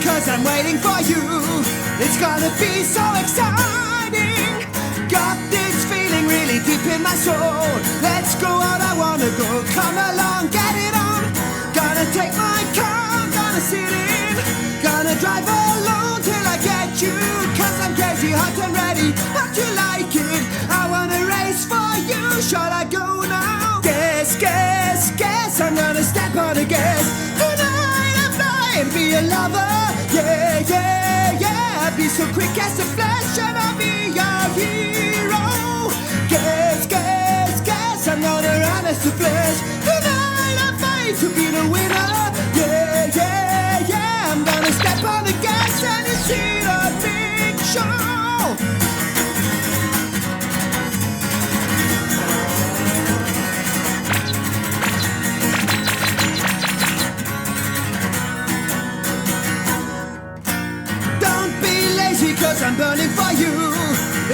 cause I'm waiting for you. It's gonna be so exciting. Got this feeling really deep in my soul. Let's go out, I wanna go. Come along, get it on. Gonna take my car, gonna sit in. Gonna drive alone till I get you. Cause I'm crazy, hot and ready. How'd you like it? I wanna race for you. Shall I go now? Guess, guess, guess. I'm gonna step on the gas. Tonight I'll fly and be a lover. Yeah, yeah, yeah. Be so quick as a flash and I'll be your hero. Guess, guess, guess. I'm gonna run as a flash. Tonight I'll fight to be the winner. Yeah, yeah, yeah. I'm gonna step on the gas and you see the big show. Cause I'm burning for you.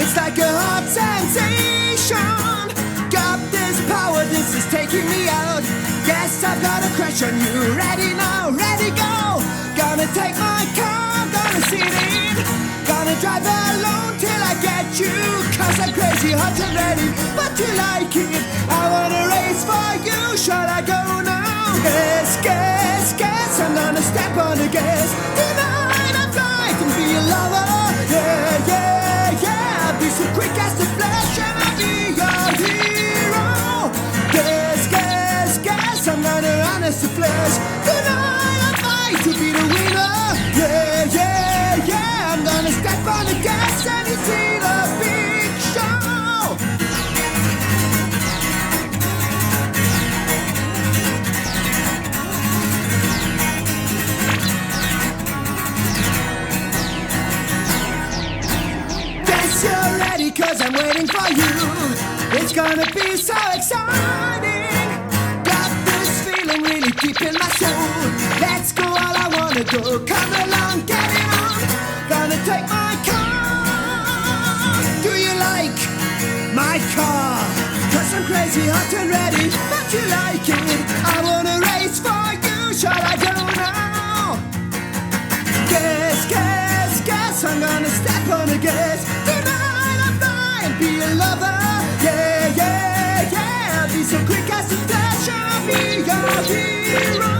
It's like a hot sensation. Got this power, this is taking me out. Guess I've got a crush on you. Ready now, ready go. Gonna take my car, gonna sit in. Gonna drive alone till I get you. Cause I'm crazy, hot and ready. But you like it, I wanna race for you. Shall I go now? Guess, guess, guess. I'm gonna step on the gas. Tonight I'm flying to be a lover. Yeah, yeah, yeah. Be so quick as the flash and I'll be your hero. Guess, guess, guess. I'm gonna run as the flash. Tonight I'll fight to be the winner. Yeah, yeah, yeah. I'm gonna step on the gas and you see the big show. You're ready cause I'm waiting for you. It's gonna be so exciting. Got this feeling really deep in my soul. Let's go all I wanna go. Come along, get it on. Gonna take my car. Do you like my car? Cause I'm crazy, hot and ready. But you like it, I wanna race for you. Shall I go now? Guess, guess, guess. I'm gonna step on the gas. Be a lover, yeah, yeah, yeah. Be so quick as a flash, I'll be your hero.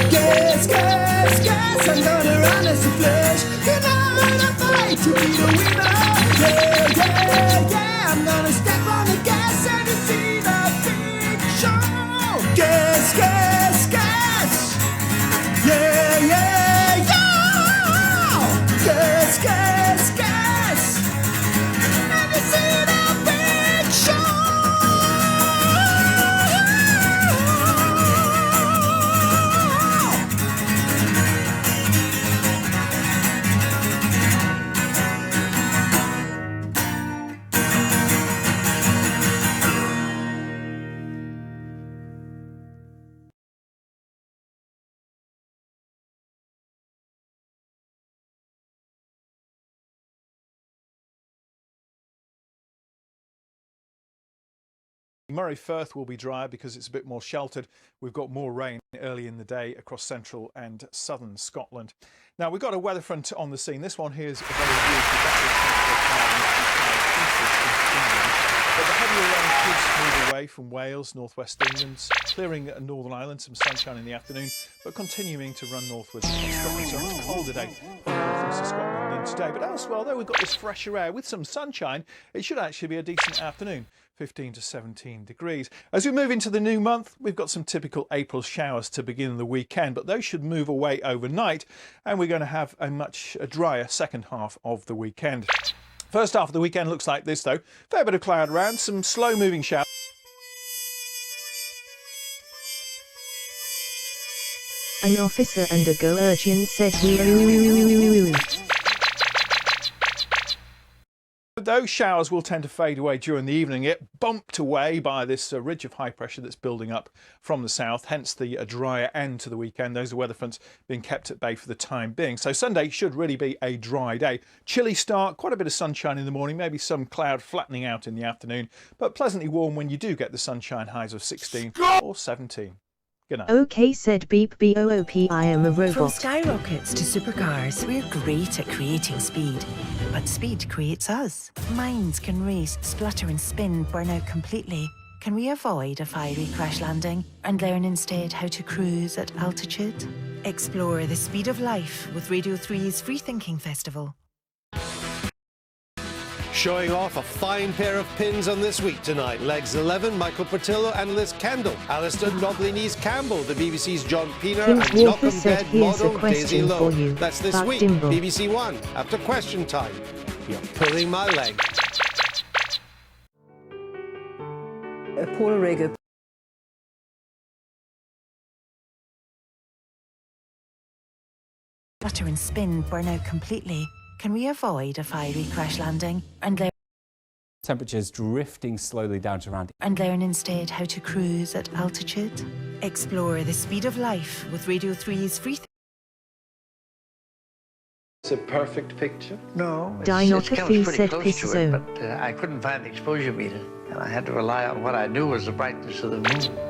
Guess, guess, guess. I'm gonna run as a flash. Tonight I'll fight to be the winner. Yeah, yeah, yeah. I'm gonna step on the gas and you see the big show. Guess, guess, guess. Yeah, yeah, yeah. Guess, guess, guess. Murray Firth will be drier because it's a bit more sheltered. We've got more rain early in the day across central and southern Scotland. Now we've got a weather front on the scene. This one here is a very weak. But the heavier rain could move away from Wales, northwest England, clearing Northern Ireland, some sunshine in the afternoon, but continuing to run northwards across Scotland. So a much colder day for north Scotland than today. But elsewhere, although we've got this fresher air with some sunshine, it should actually be a decent afternoon. 15 to 17 degrees. As we move into the new month, we've got some typical April showers to begin the weekend, but those should move away overnight, and we're going to have a much drier second half of the weekend. First half of the weekend looks like this though. Fair bit of cloud around, some slow moving showers. An officer and a girl urchin said Those showers will tend to fade away during the evening. It bumped away by this ridge of high pressure that's building up from the south, hence the drier end to the weekend. Those are weather fronts being kept at bay for the time being. So Sunday should really be a dry day. Chilly start, quite a bit of sunshine in the morning, maybe some cloud flattening out in the afternoon, but pleasantly warm when you do get the sunshine, highs of 16 or 17. Good night. OK said beep boop, I am a From robot. skyrockets to supercars, we're great at creating speed. But speed creates us. Minds can race, splutter and spin, burn out completely. Can we avoid a fiery crash landing and learn instead how to cruise at altitude? Explore the speed of life with Radio 3's Free Thinking Festival. Showing off a fine pair of pins on this week tonight. Legs 11, Michael Portillo and Liz Kendall. Alistair Nobley-Knees Campbell, the BBC's John Pienaar, King's and Knock Walker 'em said, Dead here's a model Daisy question Lowe. for you. That's this about week, Dimble. BBC One, after question time. You're pulling my leg. Paula Rego. Flutter and spin, burn out completely. Can we avoid a fiery crash landing and learn Temperatures drifting slowly down to around. and learn instead how to cruise at altitude? Explore the speed of life with Radio 3's Free It's a perfect picture. No, Dinoca comes Fee pretty said close piss to it, zone. but I couldn't find the exposure meter, and I had to rely on what I knew was the brightness of the moon.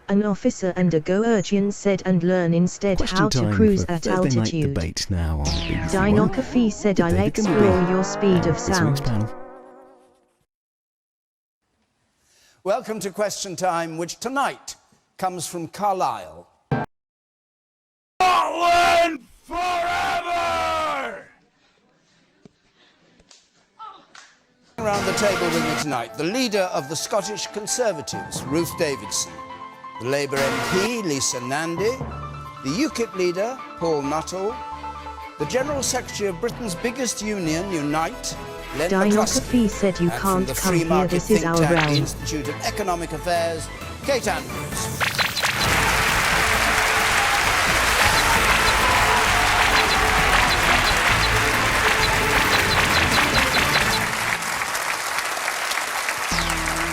An officer and a Georgian said and learn instead Question how to time cruise for at Thursday night altitude. debate now on BBC One. Dinoca Fee said With I'll David explore Gimbleby your speed of this week's sound. panel. Welcome to Question Time, which tonight comes from Carlisle. Scotland forever! Around the table with me tonight, the leader of the Scottish Conservatives, Ruth Davidson, the Labour MP, Lisa Nandy, the UKIP leader, Paul Nuttall, the General Secretary of Britain's biggest union, Unite, Len Dinoca McCluskey, Fee said you and from can't the come free here, market this is think our tank, the realm. Institute of Economic Affairs, Kate Andrews.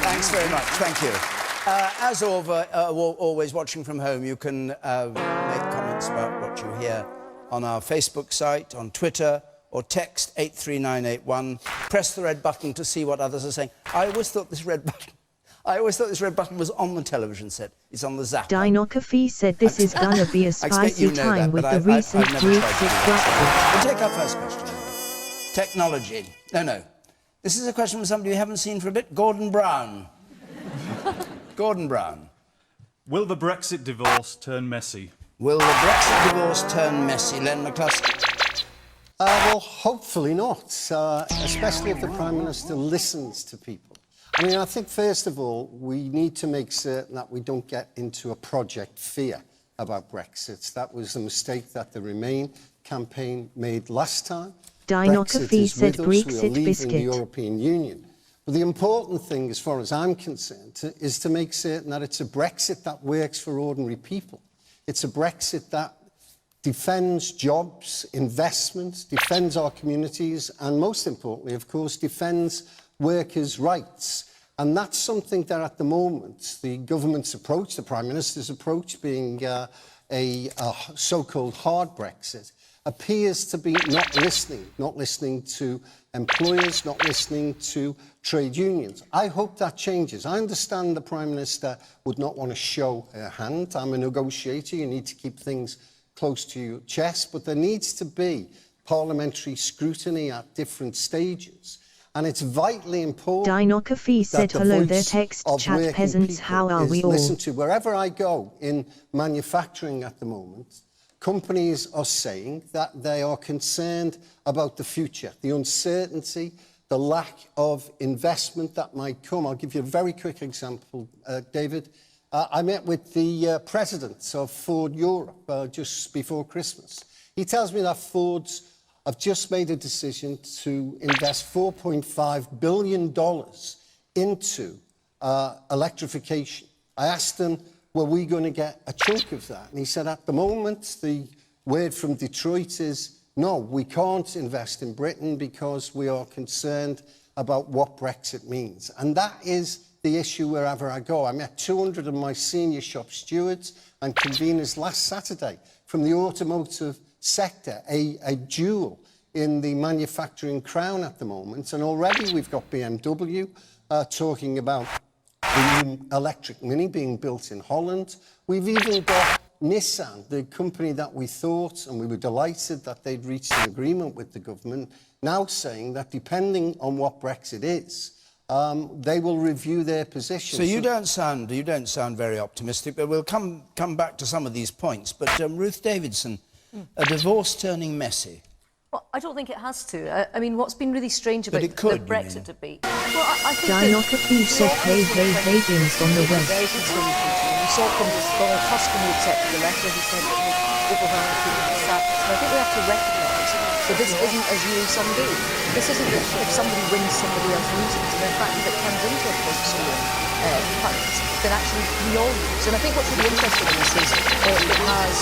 Thanks very much. Thank you. As always, watching from home, you can make comments about what you hear on our Facebook site, on Twitter, or text 83981. Press the red button to see what others are saying. I always thought this red button was on the television set. It's on the zapper. Dinoca Fee said this is gonna be a I expect spicy you know time that, with but the I've recent never tried to do Brexit that. Brexit. We'll take our first question. Technology. No. This is a question from somebody we haven't seen for a bit. Gordon Brown. Gordon Brown. Will the Brexit divorce turn messy? Will the Brexit divorce turn messy? Len McCluskey. Well, hopefully not, especially if the Prime Minister listens to people. I mean, I think, first of all, we need to make certain that we don't get into a project fear about Brexit. That was the mistake that the Remain campaign made last time. Dinoca Brexit Fee is said with us. We are Brexit leaving the biscuit. European Union. But the important thing, as far as I'm concerned, is to make certain that it's a Brexit that works for ordinary people. It's a Brexit that defends jobs, investments, defends our communities, and most importantly, of course, defends workers' rights. And that's something that at the moment, the government's approach, the Prime Minister's approach, being a so-called hard Brexit, appears to be not listening to employers, not listening to trade unions. I hope that changes. I understand the Prime Minister would not want to show her hand. I'm a negotiator. You need to keep things close to your chest, but there needs to be parliamentary scrutiny at different stages. And it's vitally important. Dinoca Fee said hello there, text chat peasants, how are we all? Listen to wherever I go in manufacturing at the moment, companies are saying that they are concerned about the future, the uncertainty, the lack of investment that might come. I'll give you a very quick example, David. I met with the president of Ford Europe just before Christmas. He tells me that Ford's have just made a decision to invest $4.5 billion into electrification. I asked him, were we going to get a chunk of that? And he said, at the moment, the word from Detroit is, no, we can't invest in Britain because we are concerned about what Brexit means. And that is the issue wherever I go. I met 200 of my senior shop stewards and conveners last Saturday from the automotive sector, a jewel in the manufacturing crown at the moment, and already we've got BMW talking about the new electric Mini being built in Holland. We've even got Nissan, the company that we thought, and we were delighted that they'd reached an agreement with the government, now saying that depending on what Brexit is, they will review their position. So you don't sound very optimistic, but we'll come back to some of these points. But Ruth Davidson, a divorce turning messy. Well, I don't think it has to. I mean, what's been really strange about the Brexit debate... Well, I think Dianoka said, hey, Games on the web. Very conservative. We saw from Donald Tusk when he accepted the letter, he said that the overwhelming people of sadness. And I think we have to recognise that this isn't a zero-sum game. This isn't that if somebody wins, somebody else loses. And in fact, if it turns into a point-scoring fight, then actually we all lose. And I think what's really interesting in this is it has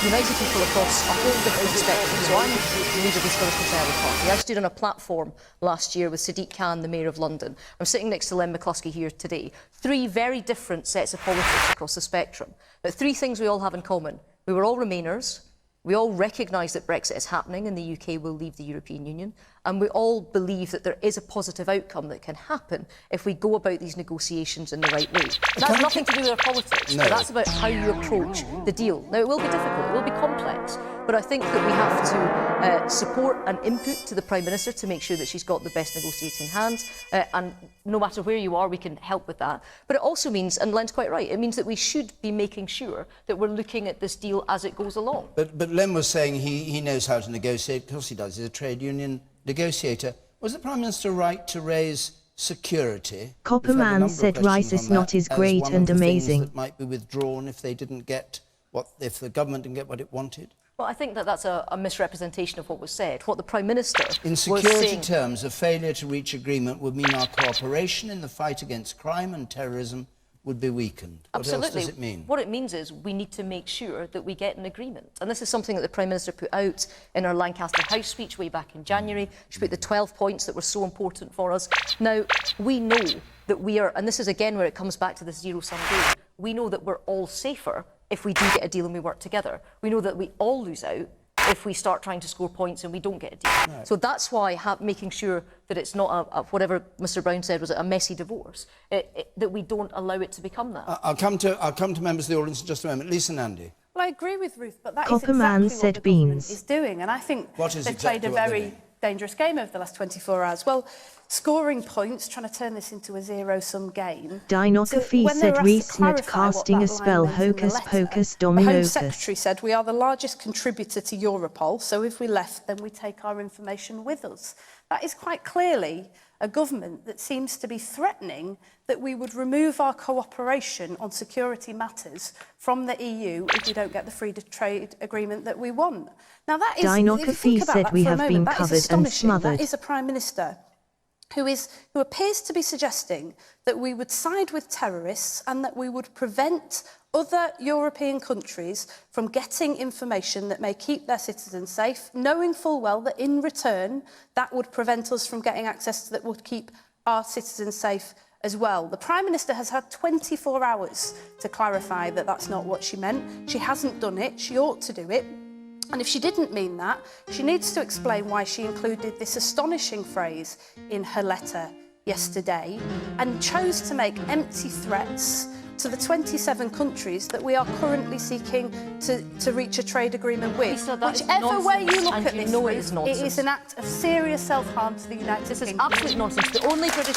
united people across a whole different spectrum. So I'm the leader of the Scottish Conservative Party. I stood on a platform last year with Sadiq Khan, the Mayor of London. I'm sitting next to Len McCluskey here today. Three very different sets of politics across the spectrum. But three things we all have in common. We were all Remainers. We all recognise that Brexit is happening and the UK will leave the European Union. And we all believe that there is a positive outcome that can happen if we go about these negotiations in the right way. That's nothing to do with our politics, but that's about how you approach the deal. Now, it will be difficult, it will be complex, but I think that we have to support and input to the Prime Minister to make sure that she's got the best negotiating hands, and no matter where you are, we can help with that. But it also means, and Len's quite right, it means that we should be making sure that we're looking at this deal as it goes along. But Len was saying he knows how to negotiate. Of course he does. He's a trade union negotiator. Was the Prime Minister right to raise security? Copperman said Rice is not as great and amazing. That might be withdrawn if they didn't get if the government didn't get what it wanted. Well, I think that that's a misrepresentation of what was said. What the Prime Minister in security terms, a failure to reach agreement would mean our cooperation in the fight against crime and terrorism would be weakened. Absolutely. What else does it mean? What it means is we need to make sure that we get an agreement. And this is something that the Prime Minister put out in her Lancaster House speech way back in January. She put the 12 points that were so important for us. Now, we know that we are, and this is again where it comes back to this zero-sum game, we know that we're all safer if we do get a deal and we work together. We know that we all lose out if we start trying to score points and we don't get a deal. Right. So that's why making sure that it's not whatever Mr Brown said was a messy divorce, that we don't allow it to become that. I'll come to members of the audience in just a moment. Lisa Nandy. Well, I agree with Ruth, but that Copperman is exactly what the government is doing, and I think they've played a very dangerous game over the last 24 hours. Well, scoring points, trying to turn this into a zero-sum game. Dinography said Reese-Net casting a spell hocus pocus dominocus. The Home Secretary said we are the largest contributor to Europol, so if we left, then we take our information with us. That is quite clearly a government that seems to be threatening that we would remove our cooperation on security matters from the EU if we don't get the free trade agreement that we want. Now that is, Dinography said we have been covered and smothered. That is a Prime Minister who appears to be suggesting that we would side with terrorists and that we would prevent other European countries from getting information that may keep their citizens safe, knowing full well that in return that would prevent us from getting access that would keep our citizens safe as well. The Prime Minister has had 24 hours to clarify that that's not what she meant. She hasn't done it. She ought to do it. And if she didn't mean that, she needs to explain why she included this astonishing phrase in her letter yesterday and chose to make empty threats to the 27 countries that we are currently seeking to reach a trade agreement with. Whichever way you look at this, it is an act of serious self-harm to the United Kingdom. This is absolute nonsense. The only British...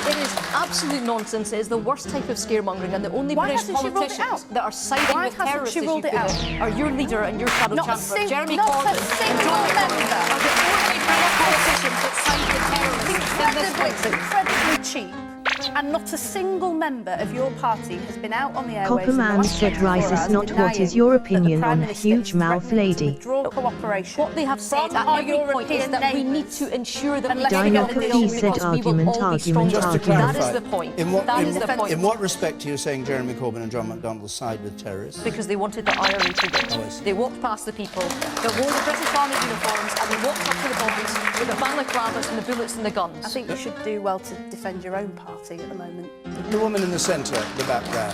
It is absolute nonsense. It is the worst type of scaremongering, and the only British politicians that are siding with terrorists, as you put it, are your leader and your shadow chancellor, Jeremy Corbyn, and John Lennon are the only British politicians that side with terrorists in this country. Incredibly cheap. And not a single member of your party has been out on the airwaves. Copperman said Rice is not. What is your opinion on huge mouth lady? What they have said at every point is that we need to ensure that we get the deal said argument. That is the point. In what respect are you saying Jeremy Corbyn and John McDonnell side with terrorists? Because they wanted the IRA to win. They walked past the people that wore the British Army uniforms and they walked up to the bodies with the balaclavas and the bullets and the guns. I think you should do well to defend your own party at the moment. The woman in the centre, the back there.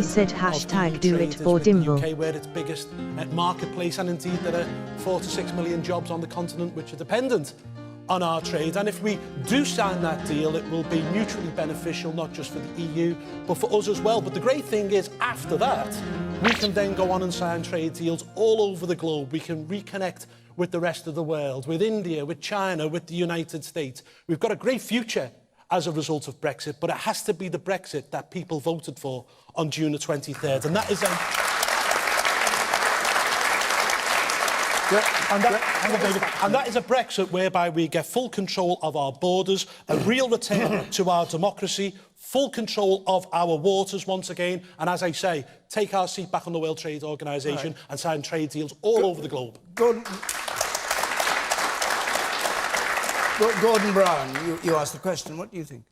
Coffee said hashtag do it for Dimble. UK, where it's biggest marketplace, and indeed there are 4 to 6 million jobs on the continent which are dependent on our trade. And if we do sign that deal, it will be mutually beneficial, not just for the EU, but for us as well. But the great thing is, after that, we can then go on and sign trade deals all over the globe. We can reconnect with the rest of the world, with India, with China, with the United States. We've got a great future as a result of Brexit, but it has to be the Brexit that people voted for on June the 23rd. And that is and that is a Brexit whereby we get full control of our borders, a real return to our democracy, full control of our waters once again, and as I say, take our seat back on the World Trade Organization and sign trade deals all over the globe. Gordon Brown, you asked the question. What do you think?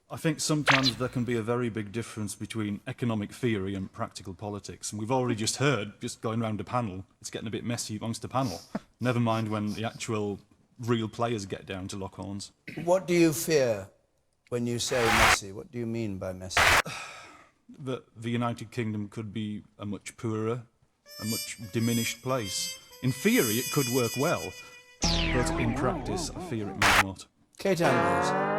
I think sometimes there can be a very big difference between economic theory and practical politics. And we've already just heard, just going around the panel, it's getting a bit messy amongst the panel. Never mind when the actual real players get down to lock horns. What do you fear when you say messy? What do you mean by messy? That the United Kingdom could be a much poorer, a much diminished place. In theory, it could work well, but in practice, I fear it may not. Kate Andrews.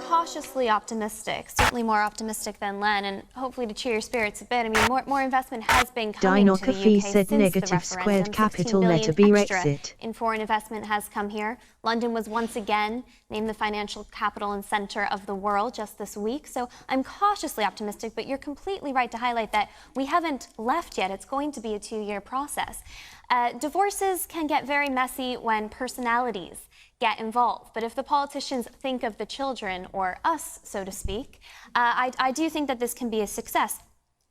Cautiously optimistic, certainly more optimistic than Len, and hopefully to cheer your spirits a bit. I mean, more investment has been coming to the UK said since negative the squared referendum. capital 16 letter billion B extra Brexit. in foreign investment has come here. London was once again named the financial capital and centre of the world just this week. So I'm cautiously optimistic, but you're completely right to highlight that we haven't left yet. It's going to be a 2-year process. Divorces can get very messy when personalities get involved. But if the politicians think of the children, or us, so to speak, I do think that this can be a success.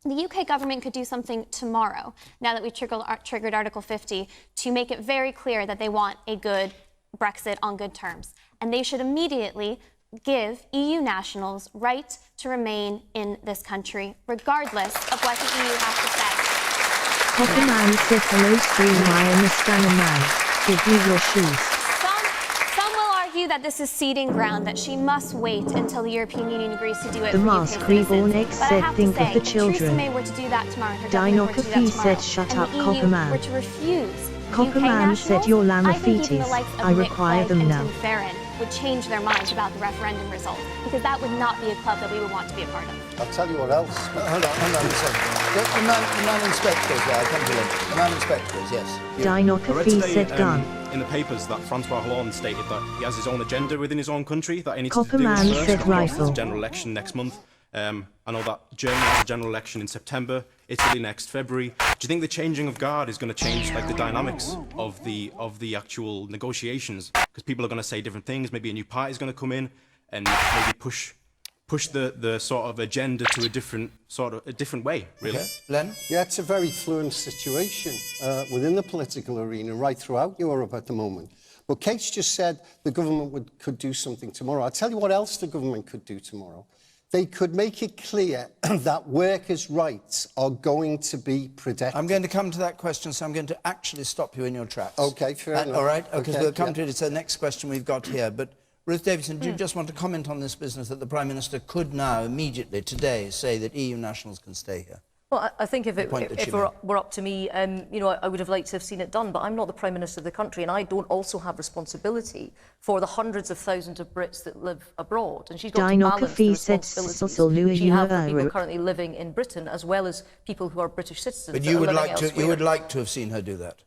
The UK government could do something tomorrow, now that we've triggered Article 50, to make it very clear that they want a good Brexit on good terms. And they should immediately give EU nationals right to remain in this country, regardless of what the EU has to say. Copperman said hello stream I am a scanner man. Give me your shoes. Some will argue that this is ceding ground, that she must wait until the European Union agrees to do it The for Mask UK Reborn citizens. X But I said have think to of say, the if children. Theresa May were to do that tomorrow, her Dino government were to do Coffee that tomorrow, said shut and up the EU Copperman. were to refuse Copperman said your lamb I of think even the feeties. likes of I Nick require Clegg them and now. Tim Farron would change their minds about the referendum result, because that would not be a club that we would want to be a part of. I'll tell you what else. Hold on a second. The man inspectors, I'll come to them. The man inspectors, yes. Dino I read Coffee today, said gun. in the papers that Francois Hollande stated that he has his own agenda within his own country, that he needs to do Copperman first said before rifle. there's a general election next month. I know that Germany has a general election in September, Italy next February. Do you think the changing of guard is going to change like the dynamics of the actual negotiations? Because people are going to say different things. Maybe a new party is going to come in and maybe push the sort of agenda to a different way, really. Okay. Len? Yeah, it's a very fluent situation within the political arena right throughout Europe at the moment. But Kate's just said the government could do something tomorrow. I'll tell you what else the government could do tomorrow. They could make it clear that workers' rights are going to be protected. I'm going to come to that question, so I'm going to actually stop you in your tracks. OK, fair enough. All right, because okay, we'll come to it. It's the next question we've got here. But Ruth Davidson, do you just want to comment on this business that the Prime Minister could now, immediately, today, say that EU nationals can stay here? Well, I think if it were up to me, you know, I would have liked to have seen it done, but I'm not the Prime Minister of the country, and I don't also have responsibility for the hundreds of thousands of Brits that live abroad. And she's got to balance the responsibilities she has for people currently living in Britain, as well as people who are British citizens. But you would like to have seen her do that?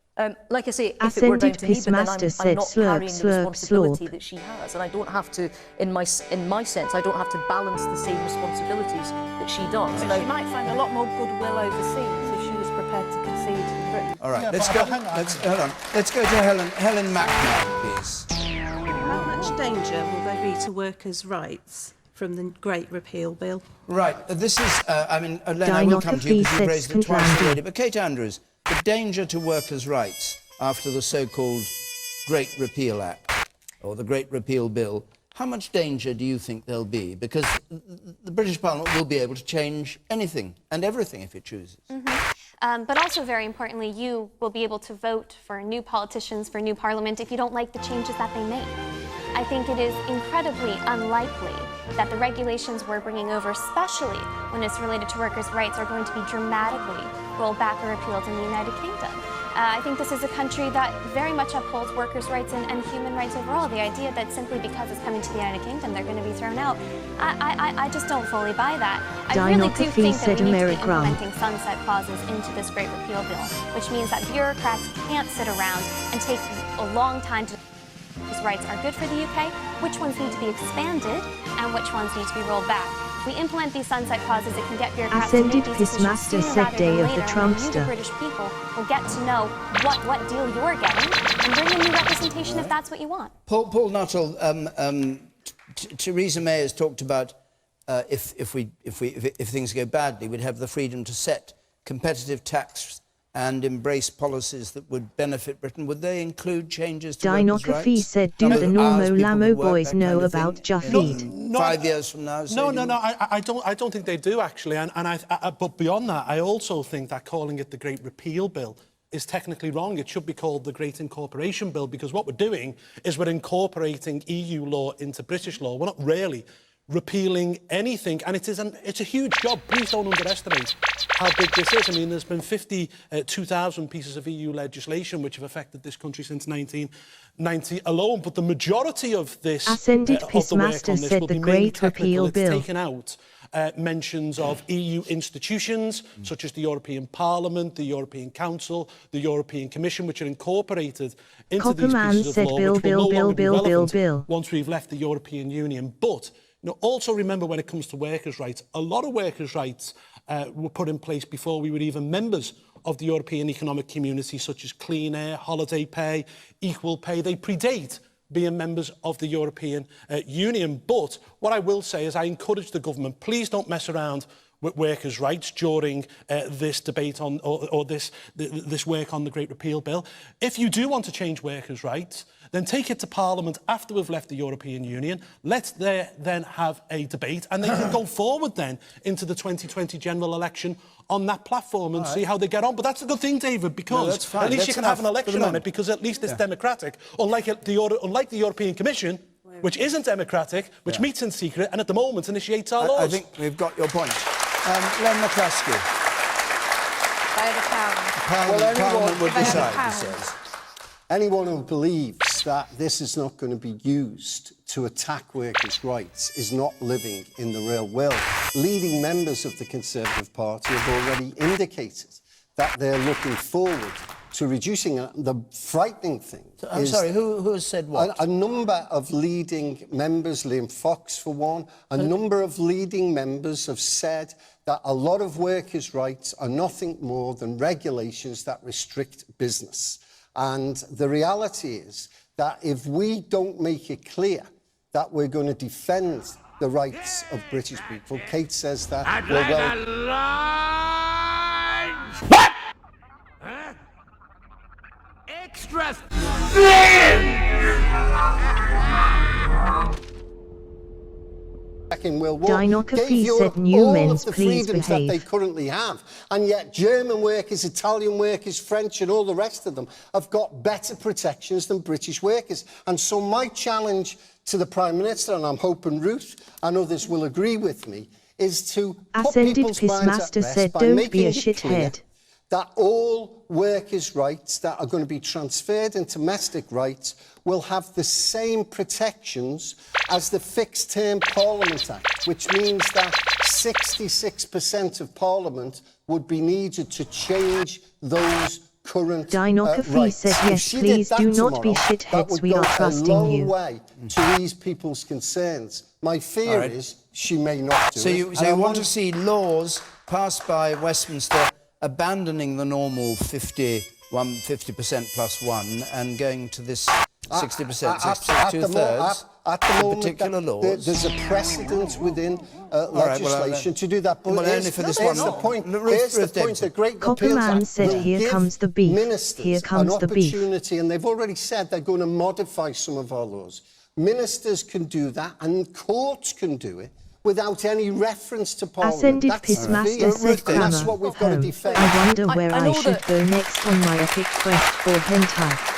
Like I say, if it were down to me, but then I'm not carrying the responsibility that she has, and I don't have to, in my sense, I don't have to balance the same responsibilities that she does. But she might find a lot more goodwill overseas if she was prepared to concede in Britain. All right, let's go to Helen Mack now, please. How much danger will there be to workers' rights from the Great Repeal Bill? Right, this is, I mean, Len, I will come to you because you've raised it twice already, but Kate Andrews, the danger to workers' rights after the so-called Great Repeal Act, or the Great Repeal Bill, how much danger do you think there'll be? Because the British Parliament will be able to change anything and everything if it chooses. But also, very importantly, you will be able to vote for new politicians, for new parliament, if you don't like the changes that they make. I think it is incredibly unlikely that the regulations we're bringing over, especially when it's related to workers' rights, are going to be dramatically rolled back or repealed in the United Kingdom. I think this is a country that very much upholds workers' rights and human rights overall. The idea that simply because it's coming to the United Kingdom, they're going to be thrown out, I just don't fully buy that. I really do think that we need to be implementing sunset clauses into this Great Repeal Bill, which means that bureaucrats can't sit around and take a long time to rights are good for the UK, which ones need to be expanded, and which ones need to be rolled back. If we implement these sunset clauses, it can get bureaucrats to make these decisions sooner rather than later, and you, the British people, will get to know what deal you're getting and bring in new representation if that's what you want. Paul Nuttall, Theresa May has talked about if things go badly, we'd have the freedom to set competitive tax and embrace policies that would benefit Britain. Would they include changes to workers' rights? Said, do the Normo Lamo boys know about Jafid? 5 years from now? No, I don't think they do, actually. But beyond that, I also think that calling it the Great Repeal Bill is technically wrong. It should be called the Great Incorporation Bill, because what we're doing is we're incorporating EU law into British law. We're not really repealing anything, and it's a huge job. Please don't underestimate how big this is. I mean, there's been 52,000 pieces of EU legislation which have affected this country since 1990 alone, but the majority of this of the work on this will be mainly technical. It's taken out mentions of EU institutions such as the European Parliament, the European Council, the European Commission, which are incorporated into these pieces of law, which will no longer be relevant once we've left the European Union. But also remember, when it comes to workers' rights, a lot of workers' rights were put in place before we were even members of the European Economic Community, such as clean air, holiday pay, equal pay. They predate being members of the European Union. But what I will say is I encourage the government, please don't mess around with workers' rights during this debate on or this work on the Great Repeal Bill. If you do want to change workers' rights, then take it to Parliament after we've left the European Union. Let's then have a debate, and they can go forward then into the 2020 general election on that platform and see how they get on. But that's a good thing, David, because at least you can have an election on it, because at least it's democratic, unlike the European Commission, which isn't democratic, which meets in secret and at the moment initiates our laws. I think we've got your point. Len McCluskey. Parliament would decide, he says. Anyone who believes that this is not going to be used to attack workers' rights is not living in the real world. Leading members of the Conservative Party have already indicated that they're looking forward to reducing it. The frightening thing I'm sorry, who has said what? A number of leading members, Liam Fox for one, a number of leading members have said that a lot of workers' rights are nothing more than regulations that restrict business. And the reality is that if we don't make it clear that we're going to defend the rights of British people, Kate says that What? Huh? Extra Second World War, Dinoca gave Fee Europe said all Newmans, of the please freedoms that behave. they currently have. And yet German workers, Italian workers, French and all the rest of them have got better protections than British workers. And so my challenge to the Prime Minister, and I'm hoping Ruth and others will agree with me, is to put Ascended people's minds at Pissmaster rest said by don't making be a it clear shithead. that all workers' rights that are going to be transferred into domestic rights will have the same protections as the Fixed Term Parliament Act, which means that 66% of Parliament would be needed to change those current Dinoca Fee rights. said If yes, she please did that do not be tomorrow, that shitheads, would we go are trusting a long you. way to ease people's concerns. My fear is she may not do so it. you want to see laws passed by Westminster abandoning the normal 50% plus one and going to this 60%, 2/3 at the moment, particular laws. There's a precedent within legislation to do that. But only for this here's one. the point. Here's the point. The Great Repeal Copperman Act said, will "Here give comes the beef. ministers Here comes an the beef." opportunity, and they've already said they're going to modify some of our laws. Ministers can do that, and courts can do it without any reference to Parliament. Ascended That's Pissmaster said, and that's what we've got to defend. I wonder where I I know should that- go next on my epic quest for hentai.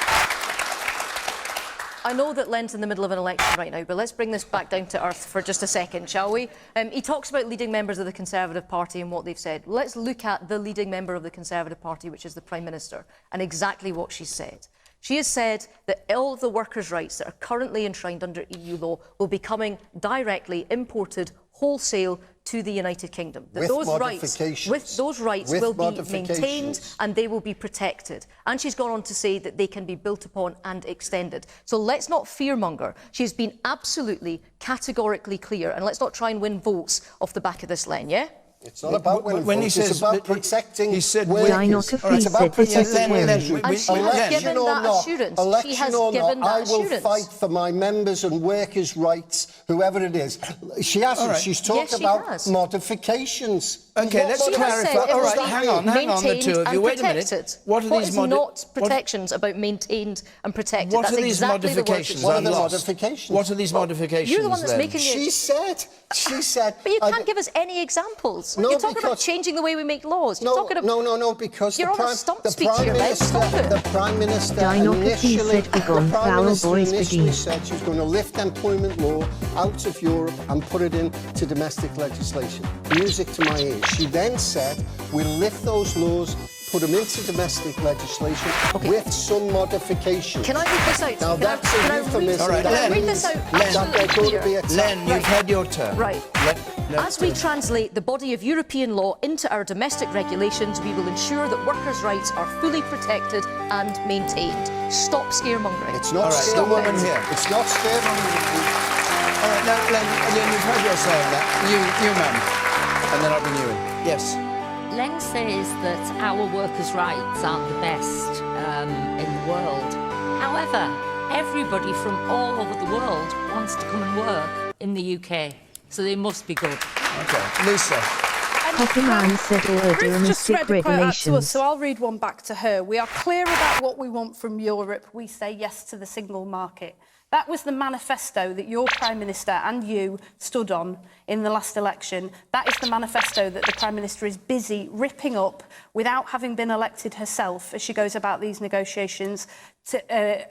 I know that Len's in the middle of an election right now, but let's bring this back down to earth for just a second, shall we? He talks about leading members of the Conservative Party and what they've said. Let's look at the leading member of the Conservative Party, which is the Prime Minister, and exactly what she's said. She has said that all of the workers' rights that are currently enshrined under EU law will be coming directly imported wholesale to the United Kingdom. That With those modifications. rights With will be modifications. maintained and they will be protected. And she's gone on to say that they can be built upon and extended. So let's not fearmonger. She's been absolutely categorically clear, and let's not try and win votes off the back of this, Len, yeah? It's not about winning when votes, he says, it's about protecting he said workers. Dinoca Fee It's about said this is protecting scary. workers. And she has given that assurance. She Election has or given not, I that will assurance. fight for my members and workers' rights, whoever it is. She hasn't. Right. She's talked Yes, she about has. modifications. Okay, let's She has clarify. said it All will right, be hang on, the maintained two of and you. Wait a minute. protected. What are these is not protections about maintained and protected? What That's are these exactly modifications? the word. What are the I'm lost. modifications? What are these modifications? You're the one that's then? making it. She said. But you can't give us any examples. No, You're talking about because- changing the way we make laws. You're talking about... No, because You're the on a Prime, stump the speech Prime here, Len. Stop Minister, it. the Prime Minister Dinoca Fee initially, said, "Begone, the Prime foul Minister boys initially begin." said she was going to lift employment law out of Europe and put it into domestic legislation. Music to my ears. She then said, we'll lift those laws, put them into domestic legislation with some modifications. Can I read this out? Now, that's a euphemism. All right, that Len, read this out that they're going to be attacked. Len, you've had your turn. Right. As we translate the body of European law into our domestic regulations, we will ensure that workers' rights are fully protected and maintained. Stop scaremongering. It's not All right, the woman here. It's not scaremongering. All right, now, Len, you've had your say on that. You, ma'am. And then I'll bring you in. Yes. Len says that our workers' rights aren't the best in the world. However, everybody from all over the world wants to come and work in the UK, so they must be good. Okay, Lisa. Copperman said order Ruth just read domestic the quote out to us, regulations. so I'll read one back to her. We are clear about what we want from Europe. We say yes to the single market. That was the manifesto that your Prime Minister and you stood on in the last election. That is the manifesto that the Prime Minister is busy ripping up without having been elected herself as she goes about these negotiations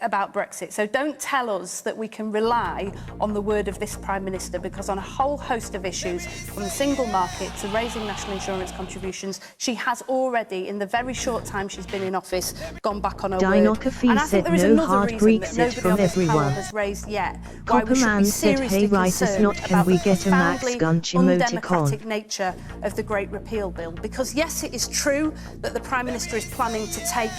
about Brexit. So don't tell us that we can rely on the word of this Prime Minister, because on a whole host of issues, from the single market to raising national insurance contributions, she has already, in the very short time she's been in office, gone back on her word. Dinoca Fee And I said think there is no another hard reason that Brexit nobody from on this panel everyone. has raised yet why we should Copperman be said, seriously "Hey, write us concerned not, can about we the get a Max profoundly Gunch emoticon?" undemocratic nature of the Great Repeal Bill. Because yes, it is true that the Prime Minister is planning to take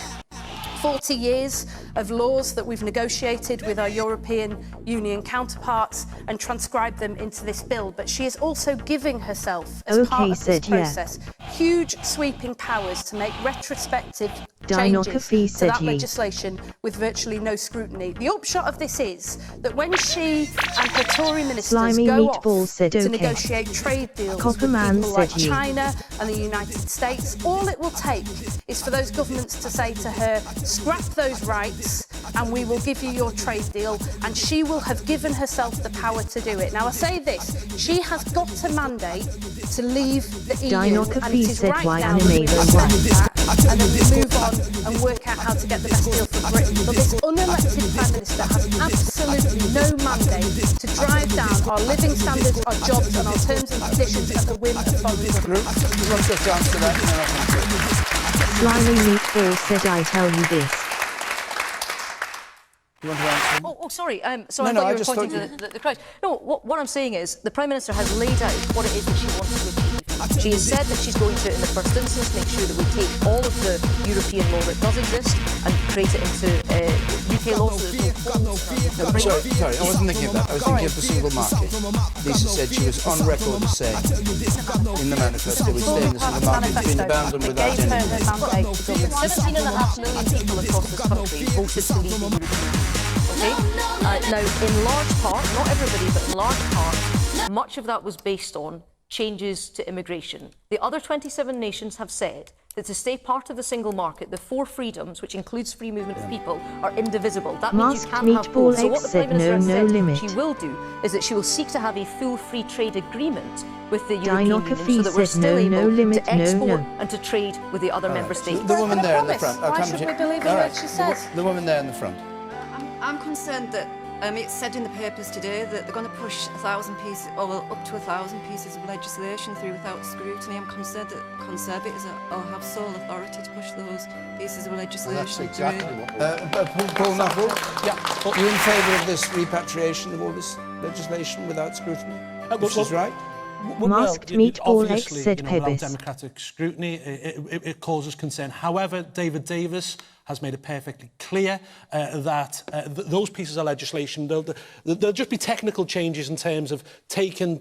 40 years of laws that we've negotiated with our European Union counterparts and transcribe them into this bill. But she is also giving herself, as part of this said, yeah. process, huge sweeping powers to make retrospective Dinoca changes Fee to said, that ye. legislation with virtually no scrutiny. The upshot of this is that when she and her Tory ministers Slimy go Meatball off said, to okay. negotiate trade deals Copperman with people like said, ye. China and the United States, all it will take is for those governments to say to her, scrap those rights and we will give you your trade deal. And she will have given herself the power to do it. Now, I say this, she has got a mandate to leave the EU, and it is right now that we respect that, and then we move on and work out how to get the best deal for Britain. But this unelected Prime Minister has absolutely no mandate to drive down our living standards, our jobs and our terms and conditions at the whim of foreign governments. Slimy Meatball said I tell you this. You want to answer? Sorry. So no, I thought you were pointing to the crowd. No, what I'm saying is the Prime Minister has laid out what it is that she wants to achieve. She has said that she's going to, in the first instance, make sure that we take all of the European law that does exist and create it into UK law. Sorry, I wasn't thinking of that. I was thinking of the single market. Lisa said she was on record as saying in the manifesto we stay in the single market, it's been abandoned without any. 17.5 million people across this country voted to leave the European Union. Okay? Now, in large part, not everybody, but in large part, much of that was based on changes to immigration. The other 27 nations have said that to stay part of the single market, the 4 freedoms, which includes free movement of people, are indivisible. That means you can't have both. So what the Prime Minister has said she will do is that she will seek to have a full free trade agreement with the European Union so that we're still able to export and to trade with the other member states. The woman there in the front. Why should we believe in what she says? The woman there in the front. I'm concerned that it's said in the papers today that they're going to push 1,000 pieces, or well, up to 1,000 pieces of legislation through without scrutiny. I'm concerned that Conservatives will have sole authority to push those pieces of legislation That's exactly what Paul Nuttall, are you in favour of this repatriation of all this legislation without scrutiny? This is right? Masked Meatball X said without democratic scrutiny, it causes concern. However, David Davis has made it perfectly clear that those pieces of legislation, there'll just be technical changes in terms of taking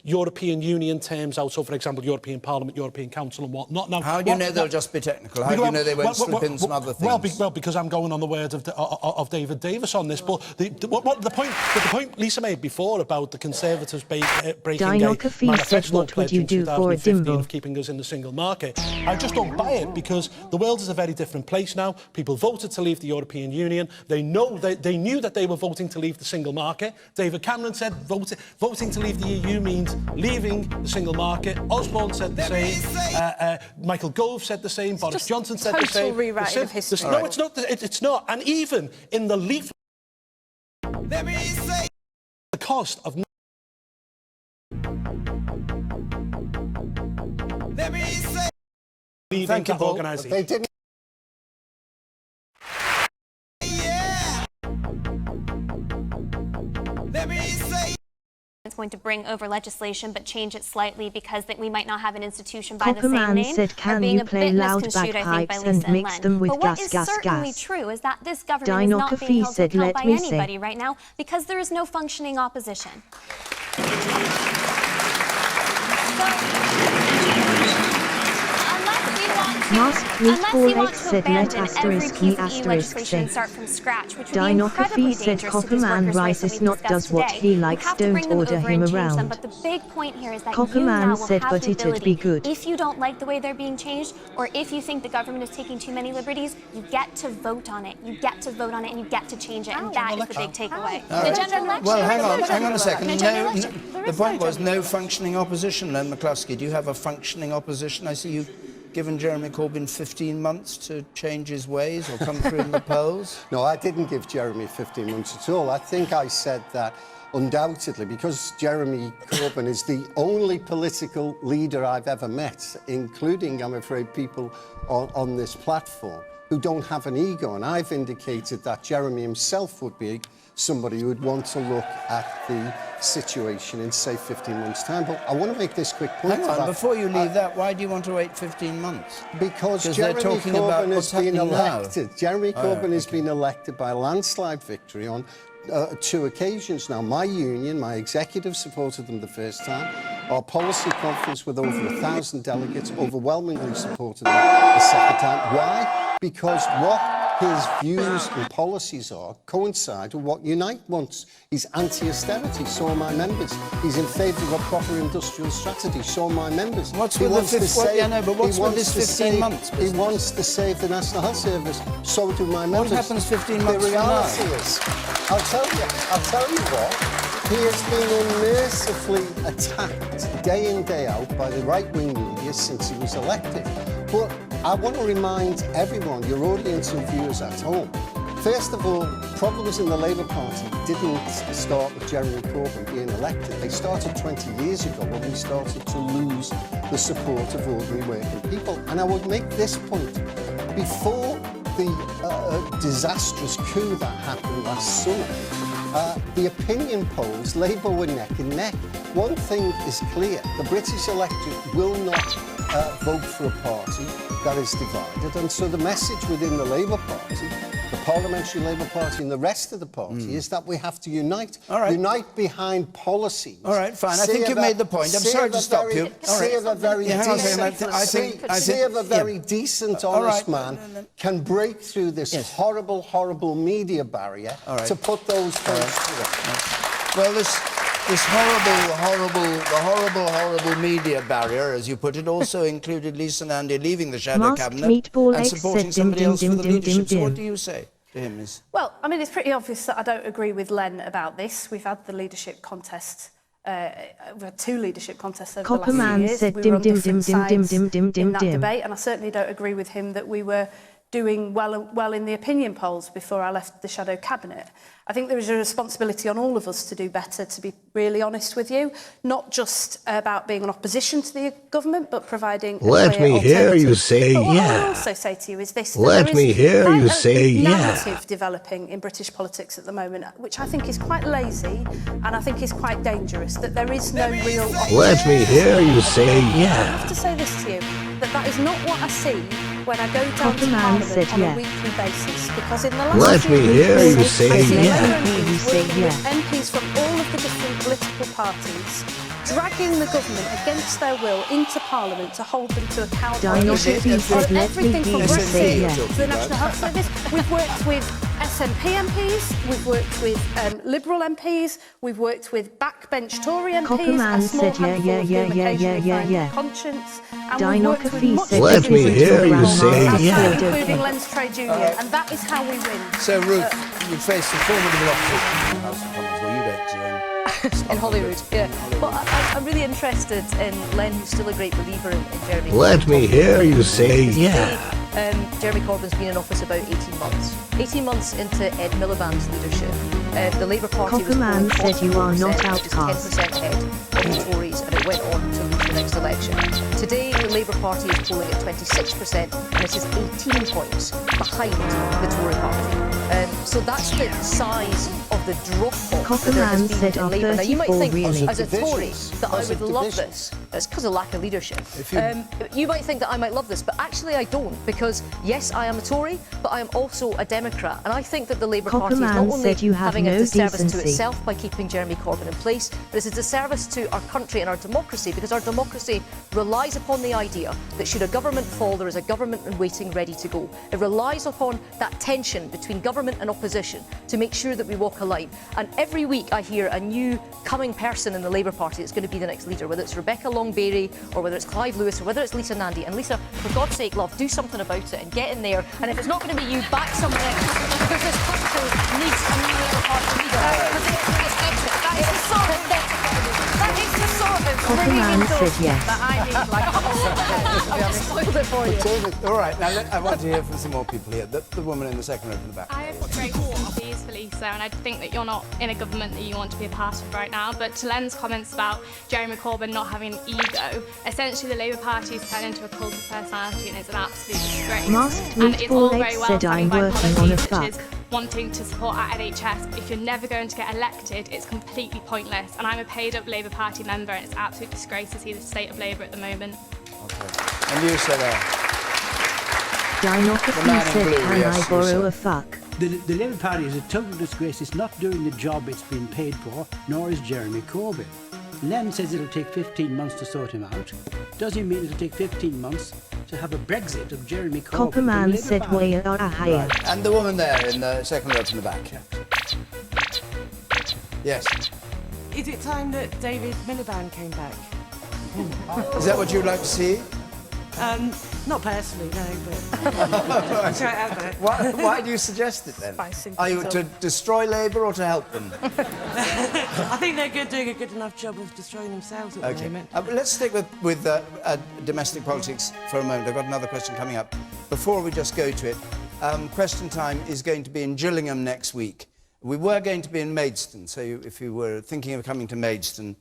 European Union terms out. So, for example, European Parliament, European Council and whatnot. Now, how do you know they'll just be technical? How do you know they won't slip in some other things? Well, because I'm going on the words of David Davis on this. But the point Lisa made before about the Conservatives breaking a manifesto pledge in 2015 of keeping us in the single market, I just don't buy it, because the world is a very different place now. People voted to leave the European Union. They knew that they were voting to leave the single market. David Cameron said voting to leave the EU means leaving the single market. Osborne said the same. Michael Gove said the same. Boris Johnson said the same. Total rewriting of history. No, it's not. It's not. And even in the leaflet, the cost of leaving that organisation. They didn't. It's going to bring over legislation but change it slightly because we might not have an institution by the same name. Said, can you play loud bagpipes and mix them with gas, gas, gas? But what is certainly true is that this government is not being held to account by anybody right now because there is no functioning opposition. Masked Meatball X said let asterisk me asterisk say. Dinocoffee said Copperman rises not does what he likes, don't order him around. But the big point here is that Copperman said but it'd be good. If you don't like the way they're being changed, or if you think the government is taking too many liberties, you get to vote on it. You get to vote on it and you get to change it, and that is the big takeaway. The general election. Well, hang on a second. The point was no functioning opposition. Len McCluskey, do you have a functioning opposition? I see you've given Jeremy Corbyn 15 months to change his ways or come through in the polls? No, I didn't give Jeremy 15 months at all. I think I said that undoubtedly, because Jeremy Corbyn is the only political leader I've ever met, including, I'm afraid, people on this platform who don't have an ego. And I've indicated that Jeremy himself would be somebody who would want to look at the situation in, say, 15 months' time. But I want to make this quick point. Hang on, before you leave that, why do you want to wait 15 months? Because Jeremy Corbyn has been elected. Jeremy Corbyn has been elected by a landslide victory on 2 occasions now. My union, my executive, supported them the first time. Our policy conference with over 1,000 delegates overwhelmingly supported them the second time. Why? Because what his views and policies are coincide with what Unite wants. He's anti-austerity, so are my members. He's in favour of a proper industrial strategy, so are my members. What's with this 15 months? He wants to save the National Health Service, so do my members. What happens 15 months from now? The reality from now? is, I'll tell you what, he has been unmercifully attacked day in, day out by the right-wing media since he was elected. But I want to remind everyone, your audience and viewers at home, first of all, problems in the Labour Party didn't start with Jeremy Corbyn being elected. They started 20 years ago when we started to lose the support of ordinary working people. And I would make this point. Before the disastrous coup that happened last summer, the opinion polls, Labour were neck and neck. One thing is clear, the British electorate will not vote for a party that is divided, and so the message within the Labour Party, the Parliamentary Labour Party and the rest of the party is that we have to unite. Unite behind policies. All right, fine. I think you've made the point. I'm sorry to stop you. See if a very decent, honest man can break through this horrible, horrible media barrier to put those points through. Well, this horrible media barrier, as you put it, also included Lisa and Andy leaving the shadow cabinet and supporting somebody else for the leadership. So what do you say to him? Well, I mean, it's pretty obvious that I don't agree with Len about this. We've had the leadership contest. We've had 2 leadership contests over the last few years. Said we were on different sides in that debate, and I certainly don't agree with him that we were doing well in the opinion polls before I left the shadow cabinet. I think there is a responsibility on all of us to do better, to be really honest with you, not just about being an opposition to the government, but providing a Let me hear you say but what I would yeah. also say to you is this. Let me hear you say yeah. Narrative developing in British politics at the moment, which I think is quite lazy and I think is quite dangerous, that there is no real opposition. Let me hear you say I yeah. have to say this to you, that is not what I see when I go down to Parliament on a weekly basis, because in the last Let me hear you say yeah. MPs from all of the different political parties dragging the government against their will into Parliament to hold them to account on everything from Brexit to the National Health Service. We've worked with SNP MPs, we've worked with Liberal MPs, we've worked with backbench Tory MPs, a small handful of whom occasionally find conscience, and we've worked with much Let me hear you say yeah. including Len's Trade Union, and that is how we win. So, Ruth, you face the formidable opposition House of Commons. Well, you don't, in Holyrood, yeah. But I'm really interested in Len, who's still a great believer in Jeremy Corbyn. Let me hear you say yeah. Jeremy Corbyn's been in office about 18 months. 18 months into Ed Miliband's leadership, the Labour Party was polling 10% ahead of the Tories, and it went on to lose the next election. Today, the Labour Party is polling at 26%, and it is 18 points behind the Tory party. So that's the size of the drop-off that there has been in Labour. Now, you might think, as a Tory, that I would love this. It's because of lack of leadership. You might think that I might love this, but actually I don't, because, yes, I am a Tory, but I am also a Democrat. And I think that the Labour Party is not only having a disservice to itself by keeping Jeremy Corbyn in place, but it's a disservice to our country and our democracy, because our democracy relies upon the idea that should a government fall, there is a government in waiting ready to go. It relies upon that tension between government and opposition to make sure that we walk a line. And every week I hear a new coming person in the Labour Party that's going to be the next leader, whether it's Rebecca Long-Bailey or whether it's Clive Lewis or whether it's Lisa Nandy. And Lisa, for God's sake, love, do something about it and get in there. And if it's not going to be you, back someone else, because this country needs a new Labour Party leader. That is the sort of ringing endorsement that I need. I've spoiled it for you. David, all right, now I want to hear from some more people here. The woman in the second row from the back. I have great sympathies for Lisa, and I think that you're not in a government that you want to be a part of right now. But to Len's comments about Jeremy Corbyn not having an ego, essentially the Labour Party has turned into a cult of personality, and it's an absolute disgrace. Masked and it's all very well said I'm working on a fuck. Wanting to support our NHS, but if you're never going to get elected, it's completely pointless. And I'm a paid-up Labour Party member, and it's an absolute disgrace to see the state of Labour at the moment. Okay. And you said Dinocracy said, can I borrow a fuck? The Labour Party is a total disgrace. It's not doing the job it's been paid for, nor is Jeremy Corbyn. Len says it'll take 15 months to sort him out. Does he mean it'll take 15 months to have a Brexit of Jeremy Corbyn. Copperman said way higher. And the woman there in the second row from the back. Yes. Is it time that David Miliband came back? Is that what you'd like to see? Not personally, no, but... Try it out there. Why do you suggest it then? Are you to destroy Labour or to help them? I think they're doing a good enough job of destroying themselves at the moment. Let's stick with domestic politics for a moment. I've got another question coming up. Before we just go to it, question time is going to be in Gillingham next week. We were going to be in Maidstone, so if you were thinking of coming to Maidstone,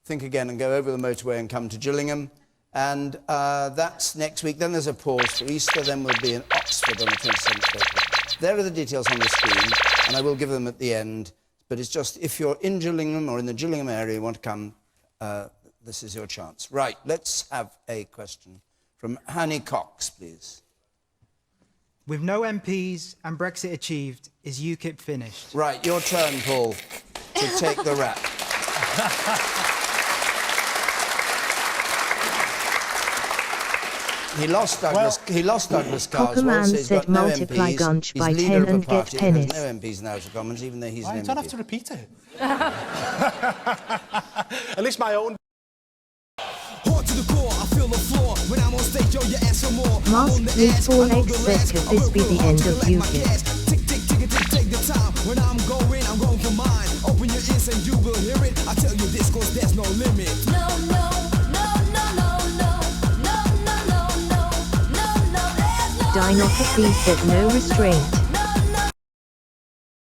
think again and go over the motorway and come to Gillingham. And that's next week. Then there's a pause for Easter. Then we'll be in Oxford on the 27th of April. There are the details on the screen, and I will give them at the end. But it's just, if you're in Gillingham or in the Gillingham area, you want to come, this is your chance. Right, let's have a question from Hanny Cox, please. With no MPs and Brexit achieved, is UKIP finished? Right, your turn, Paul, to take the rap. He lost Douglas Carswell, so he's got no MPs. He's leader of a party that has no MPs in the House of Commons, even though he's an MP. I don't have to repeat it. At least my own. Masked 34X said, could this be the end of UKIP? Take the time when I'm going for mine. Open your ears and you will hear it. I tell you this, cause there's no limit. No, no, no, no, no, no, no, no, no, no, no, no, there's no Dinopathy said no restraint.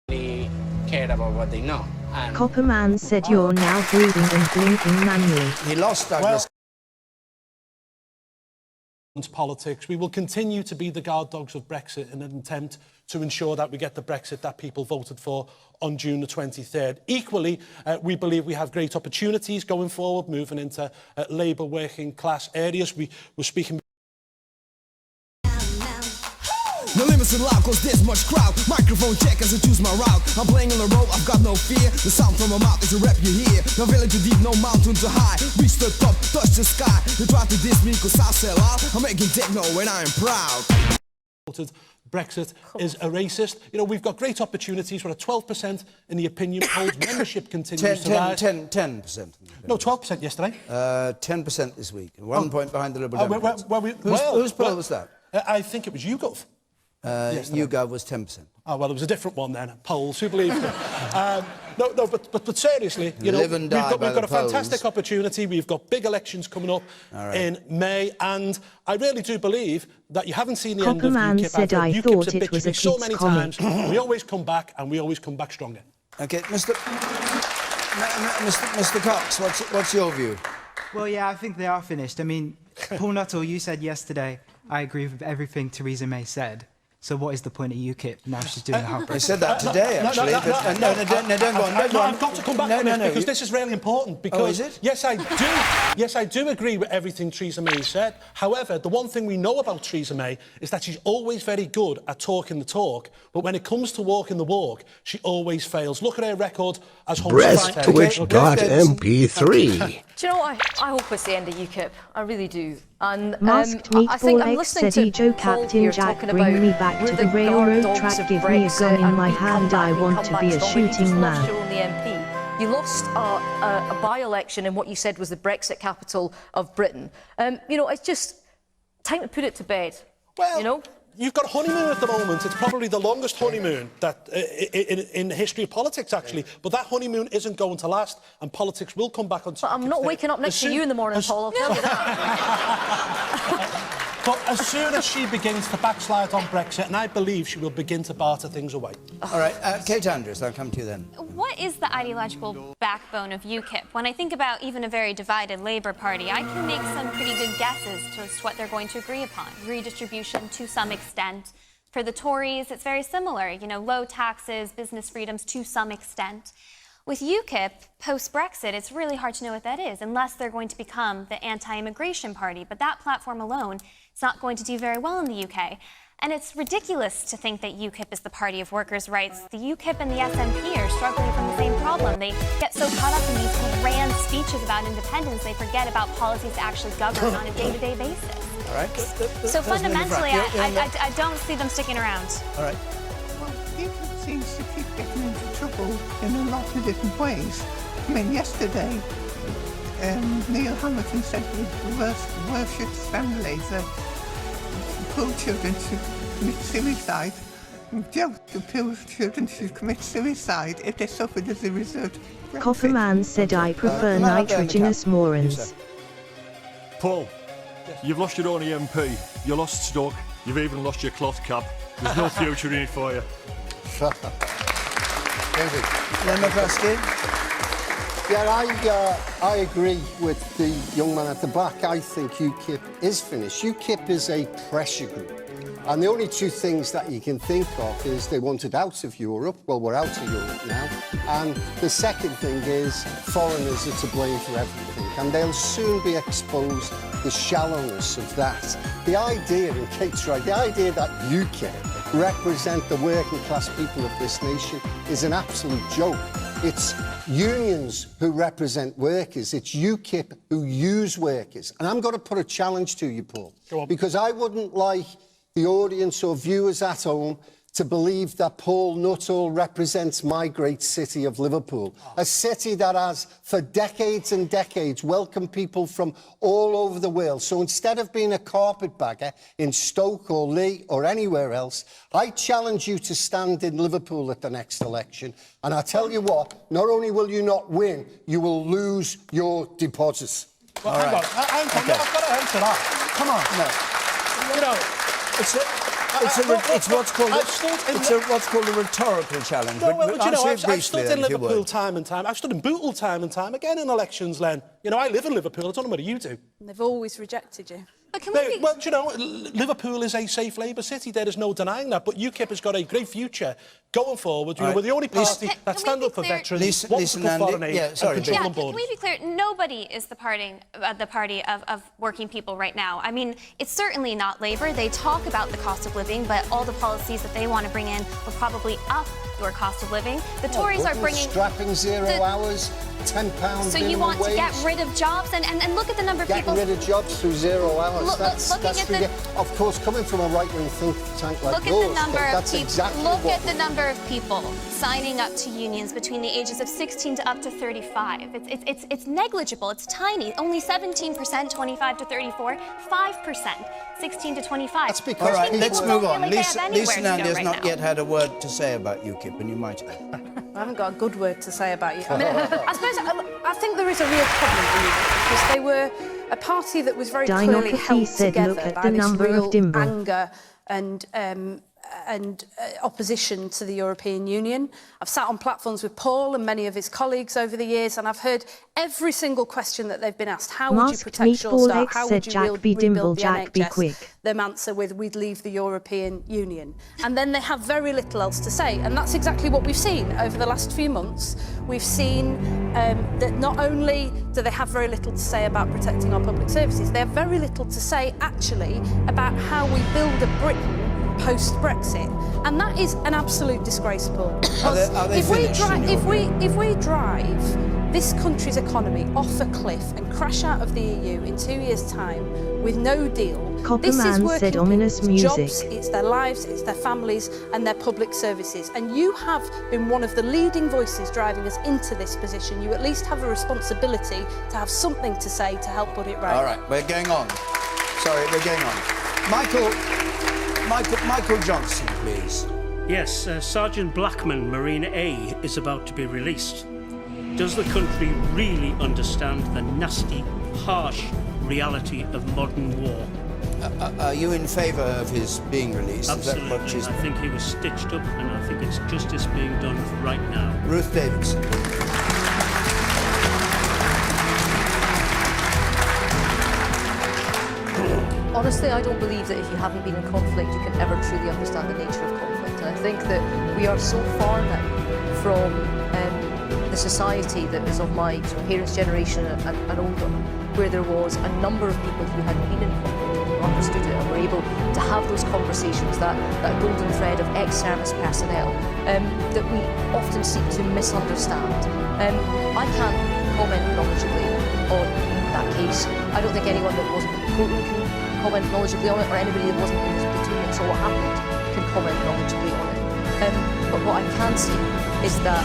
They cared about what they know. And Copperman said you're now breathing and blinking manually. He lost Douglas. Politics. We will continue to be the guard dogs of Brexit in an attempt to ensure that we get the Brexit that people voted for on June the 23rd. Equally, we believe we have great opportunities going forward, moving into Labour working class areas. We were speaking... No limits in loud cause there's much crowd. Microphone check as I choose my route. I'm playing on the road, I've got no fear. The sound from my mouth is a rap you hear. No valley too deep, no mountain too high. Reach the top, touch the sky. You try to diss me cause I sell out. I'm making techno and I am proud. Brexit is a racist. You know, we've got great opportunities. We're at 12% in the opinion polls. Membership continues to rise. 10%. No, 12% yesterday. 10% this week. 1 point behind the Liberal Democrats. Whose poll was that? I think it was YouGov. YouGov was 10%. Oh, well, it was a different one then. Polls, who believed it? But seriously, you know, we've got a fantastic opportunity. We've got big elections coming up in May, and I really do believe that you haven't seen the end of UKIP. Said I thought it was a so many times. We always come back, and we always come back stronger. Okay, Mr. Cox, what's your view? Well, yeah, I think they are finished. I mean, Paul Nuttall, you said yesterday, I agree with everything Theresa May said. So what is the point of UKIP? Now she's doing a heartbreak. I said that today, actually. No, don't go on. I've got to come back on this because this is really important. Because, oh, is it? Yes, I do. Yes, I do agree with everything Theresa May said. However, the one thing we know about Theresa May is that she's always very good at talking the talk, but when it comes to walking the walk, she always fails. Look at her record as Home Breast.mp3. Do you know what? I hope it's the end of UKIP. I really do. And Masked Meatball X said Joe Captain Jack, bring me back to the railroad track, give me a gun in my hand, I want to be a shooting man. You lost a by-election in what you said was the Brexit capital of Britain. You know, it's just time to put it to bed. Well, you know? You've got a honeymoon at the moment. It's probably the longest honeymoon that in the history of politics, actually. But that honeymoon isn't going to last, and politics will come back on top. I'm not waking up next to you in the morning, Paul, I'll tell you that. But as soon as she begins to backslide on Brexit, and I believe she will begin to barter things away. All right, Kate Andrews, I'll come to you then. What is the ideological backbone of UKIP? When I think about even a very divided Labour Party, I can make some pretty good guesses to what they're going to agree upon. Redistribution to some extent. For the Tories, it's very similar. You know, low taxes, business freedoms to some extent. With UKIP, post-Brexit, it's really hard to know what that is, unless they're going to become the anti-immigration party. But that platform alone, it's not going to do very well in the UK. And it's ridiculous to think that UKIP is the party of workers' rights. The UKIP and the SNP are struggling from the same problem. They get so caught up in these grand speeches about independence, they forget about policies to actually govern on a day-to-day basis. All right. So fundamentally, I don't see them sticking around. All right. Well, UKIP seems to keep getting into trouble in a lot of different ways. I mean, yesterday, Neil Hamilton said the worst families are poor children should commit suicide. Joked the poor children should commit suicide if they suffered as a result of Brexit. Cofferman said I prefer nitrogenous morons. Paul, you've lost your only MP, you lost Stoke, you've even lost your cloth cap. There's no future in it for you. Yeah, I agree with the young man at the back. I think UKIP is finished. UKIP is a pressure group. And the only two things that you can think of is they wanted out of Europe. Well, we're out of Europe now. And the second thing is foreigners are to blame for everything. And they'll soon be exposed the shallowness of that. The idea, and Kate's right, the idea that UKIP represent the working class people of this nation is an absolute joke. It's unions who represent workers. It's UKIP who use workers. And I'm going to put a challenge to you, Paul, because I wouldn't like the audience or viewers at home to believe that Paul Nuttall represents my great city of Liverpool, a city that has, for decades and decades, welcomed people from all over the world. So instead of being a carpetbagger in Stoke or Leigh or anywhere else, I challenge you to stand in Liverpool at the next election. And I tell you what, not only will you not win, you will lose your deposits. Well, hang on. I've got to answer that. Come on. No. You know, it's what's called a rhetorical challenge. No, well, you know, I've stood in Liverpool time and time. I've stood in Bootle time and time again in elections, Len. You know, I live in Liverpool. I don't know whether you do. And they've always rejected you. Well, you know, Liverpool is a safe Labour city. There is no denying that. But UKIP has got a great future going forward. You know, we're the only party that stand up for veterans, wants to put foreign aid and control on borders. Can we be clear? Nobody is the party of working people right now. I mean, it's certainly not Labour. They talk about the cost of living, but all the policies that they want to bring in will probably up your cost of living. The Tories are bringing... Strapping 0 hours, £10 So you want to get rid of jobs and look at the number of people... Getting rid of jobs through 0 hours. Of course, coming from a right-wing think tank like yours, that's exactly what... Look at the number of people signing up to unions between the ages of 16 to up to 35. It's negligible. It's tiny. Only 17%, 25 to 34, 5%, 16 to 25. That's because... All right, let's move on. Lisa Nandy has not yet had a word to say about UKIP, and you might have. I haven't got a good word to say about you. I mean, I think there is a real problem for you because they were a party that was very clearly held together by this real anger and opposition to the European Union. I've sat on platforms with Paul and many of his colleagues over the years, and I've heard every single question that they've been asked. How would you protect short staff? How would you rebuild the NHS? Them answer with, we'd leave the European Union. And then they have very little else to say. And that's exactly what we've seen over the last few months. We've seen that not only do they have very little to say about protecting our public services, they have very little to say, actually, about how we build a Britain post-Brexit, and that is an absolute disgrace, Paul. If we drive this country's economy off a cliff and crash out of the EU in 2 years' time with no deal, this is working people's jobs, it's their lives, it's their families and their public services. And you have been one of the leading voices driving us into this position. You at least have a responsibility to have something to say to help put it right. All right, we're going on. Sorry, we're going on. Michael Johnson, please. Yes, Sergeant Blackman, Marine A, is about to be released. Does the country really understand the nasty, harsh reality of modern war? Are you in favour of his being released? Absolutely. I think he was stitched up, and I think it's justice being done right now. Ruth Davidson. Honestly, I don't believe that if you haven't been in conflict, you can ever truly understand the nature of conflict. And I think that we are so far now from the society that is of my parents' generation and older, where there was a number of people who had been in conflict, understood it, and we're able to have those conversations, that golden thread of ex-service personnel that we often seek to misunderstand. I can't comment knowledgeably on that case. I don't think anyone that wasn't in the courtroom can comment knowledgeably on it, or anybody that wasn't in his platoon and saw what happened can comment knowledgeably on it. But what I can see is that,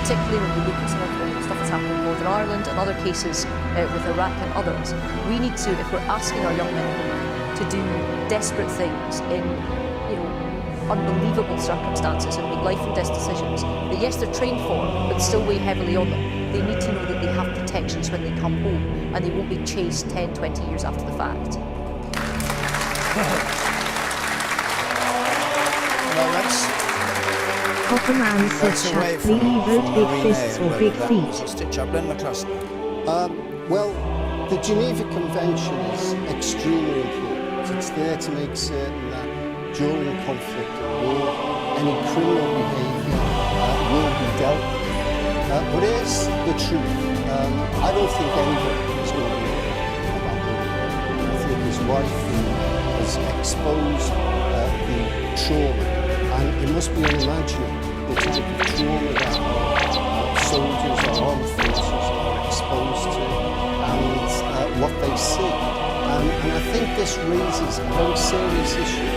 particularly when we look at some of the stuff that's happened in Northern Ireland and other cases with Iraq and others, we need to, if we're asking our young men and women to do desperate things in, unbelievable circumstances and make life and death decisions that, yes, they're trained for, but still weigh heavily on them, they need to know that they have protections when they come home and they won't be chased 10, 20 years after the fact. Well, that's... Copperman says, Chuck, will you vote big fists or big feet? Stitch up, Len McCluskey. Well, the Geneva Convention is extremely important. It's there to make certain that during conflict or war, any criminal behaviour will be dealt with. But here's the truth. I don't think anybody is going to know about Murray. I think his wife has exposed the trauma, and it must be unimaginable the type of trauma that soldiers or armed forces are exposed to and what they see. And I think this raises a very serious issue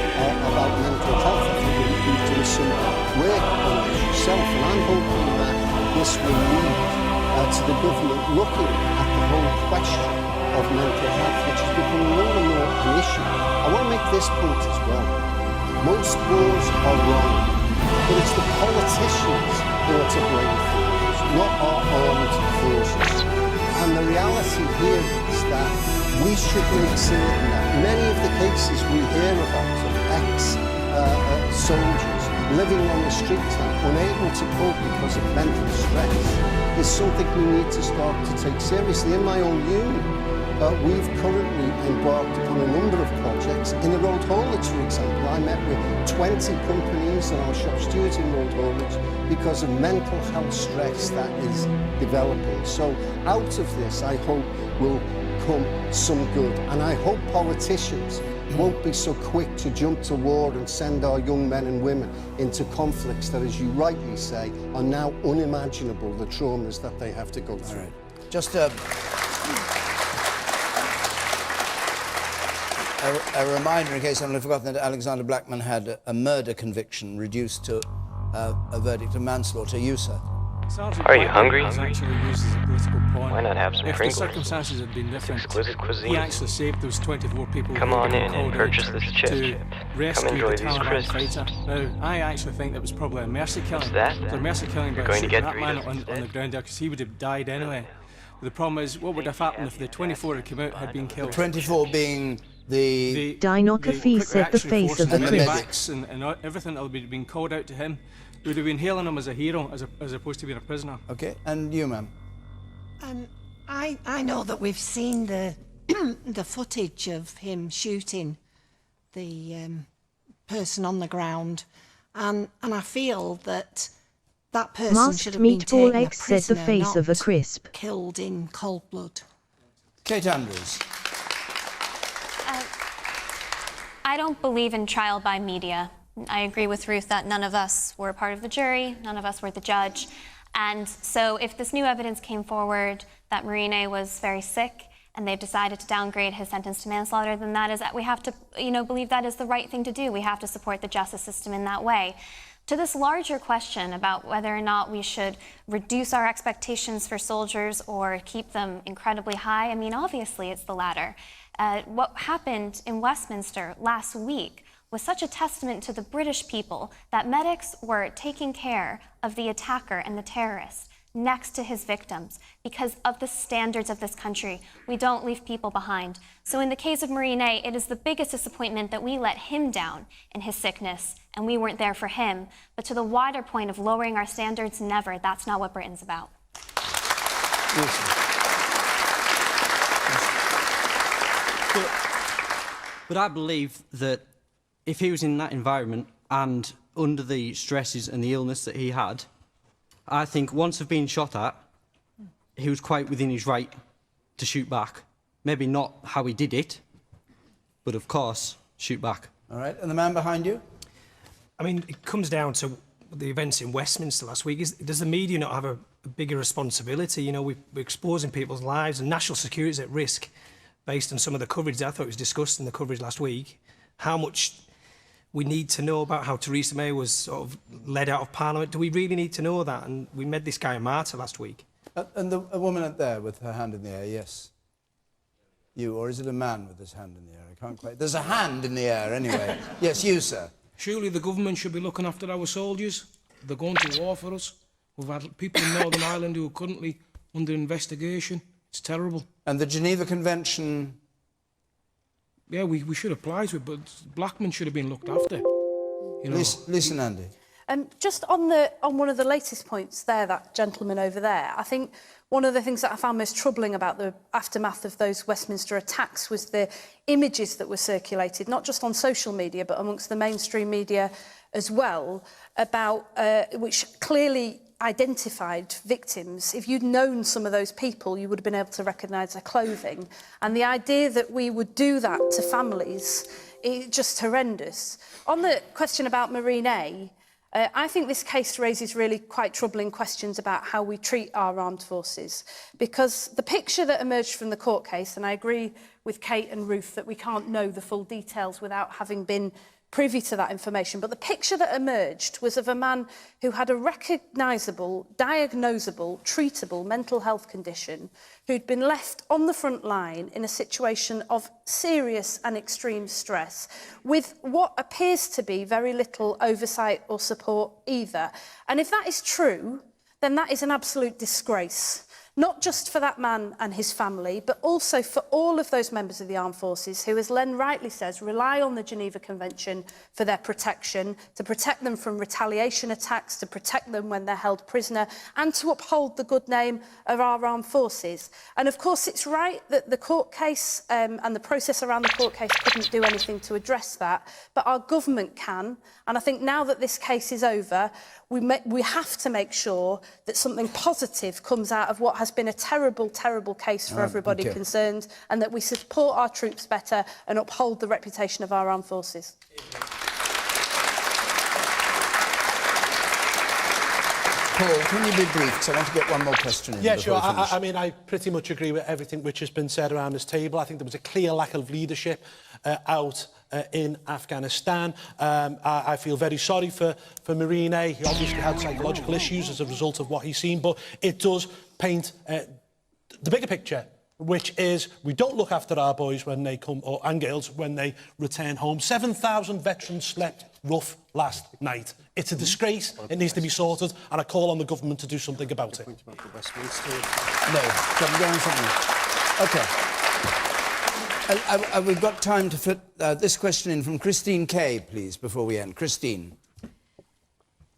about mental health. I think you've done some work on this yourself, and I'm hoping that this will lead to the government looking at the whole question of mental health, which is becoming more and more an issue. I want to make this point as well. Most wars are wrong, but it's the politicians who are to blame for this, not our armed forces. And the reality here is that we should make certain that many of the cases we hear about of ex-soldiers living on the streets and unable to cope because of mental stress is something we need to start to take seriously. In my own unit, we've currently embarked on a number of projects. In the road haulage, for example, I met with 20 companies and our shop stewards in road haulage because of mental health stress that is developing. So out of this, I hope will come some good. And I hope politicians won't be so quick to jump to war and send our young men and women into conflicts that, as you rightly say, are now unimaginable, the traumas that they have to go through. All right. Just a reminder, in case I've forgotten, that Alexander Blackman had a murder conviction reduced to a verdict of manslaughter. You, sir? Are you hungry? Why not have some if Pringles? the circumstances had been different, Exquisite cuisine. he actually saved those 24 people Come who on had in been and called purchase in this chip. to rescue Come enjoy the these Taliban crisps. fighter. Now, I actually think that was probably a mercy killing. What's that? It was a mercy killing You're by going to shooting get that man Doritos on instead? the ground there, because he would have died anyway. But the problem is, what would have happened if the 24 who came out had been killed? The 24 being the Dinocracy said the face of the medics and everything that would be being called out to him. We would have been hailing him as a hero as opposed to being a prisoner. Okay, and you, ma'am? I know that we've seen the the footage of him shooting the person on the ground, and I feel that that person Masked should have been meatball taken a egg said the prisoner, face of a not crisp. killed in cold blood. Kate Andrews. I don't believe in trial by media. I agree with Ruth that none of us were a part of the jury, none of us were the judge. And so if this new evidence came forward that Marine was very sick and they've decided to downgrade his sentence to manslaughter, then that is that we have to, believe that is the right thing to do. We have to support the justice system in that way. To this larger question about whether or not we should reduce our expectations for soldiers or keep them incredibly high, obviously it's the latter. What happened in Westminster last week was such a testament to the British people that medics were taking care of the attacker and the terrorist next to his victims because of the standards of this country. We don't leave people behind. So in the case of Marine, it is the biggest disappointment that we let him down in his sickness and we weren't there for him. But to the wider point of lowering our standards, never. That's not what Britain's about. But I believe that if he was in that environment and under the stresses and the illness that he had, I think once of being shot at, he was quite within his right to shoot back. Maybe not how he did it, but of course, shoot back. All right, and the man behind you? I mean, it comes down to the events in Westminster last week. Does the media not have a bigger responsibility? You know, we're exposing people's lives and national security is at risk based on some of the coverage. I thought it was discussed in the coverage last week, how much we need to know about how Theresa May was sort of led out of Parliament. Do we really need to know that? And we made this guy a martyr last week. And a woman up there with her hand in the air, yes. You, or is it a man with his hand in the air? I can't quite... There's a hand in the air, anyway. Yes, you, sir. Surely the government should be looking after our soldiers. They're going to war for us. We've had people in Northern Ireland who are currently under investigation. It's terrible. And the Geneva Convention... Yeah, we should apply to it, but Blackman should have been looked after. You know. Listen, Andy. Just on one of the latest points there, that gentleman over there, I think one of the things that I found most troubling about the aftermath of those Westminster attacks was the images that were circulated, not just on social media, but amongst the mainstream media as well, about which clearly identified victims. If you'd known some of those people, you would have been able to recognise their clothing. And the idea that we would do that to families is just horrendous. On the question about Marine A, I think this case raises really quite troubling questions about how we treat our armed forces, because the picture that emerged from the court case, and I agree with Kate and Ruth that we can't know the full details without having been privy to that information, but the picture that emerged was of a man who had a recognisable, diagnosable, treatable mental health condition, who'd been left on the front line in a situation of serious and extreme stress, with what appears to be very little oversight or support either. And if that is true, then that is an absolute disgrace. Not just for that man and his family, but also for all of those members of the armed forces who, as Len rightly says, rely on the Geneva Convention for their protection, to protect them from retaliation attacks, to protect them when they're held prisoner, and to uphold the good name of our armed forces. And of course, it's right that the court case and the process around the court case couldn't do anything to address that, but our government can. And I think now that this case is over, we have to make sure that something positive comes out of what has been a terrible, terrible case for everybody concerned, and that we support our troops better and uphold the reputation of our armed forces. Paul, can you be brief? Because I want to get one more question in. Yeah, sure. I mean, I pretty much agree with everything which has been said around this table. I think there was a clear lack of leadership out in Afghanistan. I feel very sorry for Marine A. He obviously had psychological issues as a result of what he's seen, but it does paint the bigger picture, which is we don't look after our boys when they come, and girls when they return home. 7,000 veterans slept rough last night. It's a disgrace. It needs to be sorted, and I call on the government to do something about it. No, go on something. OK. We've got time to fit this question in from Christine Kay, please, before we end. Christine.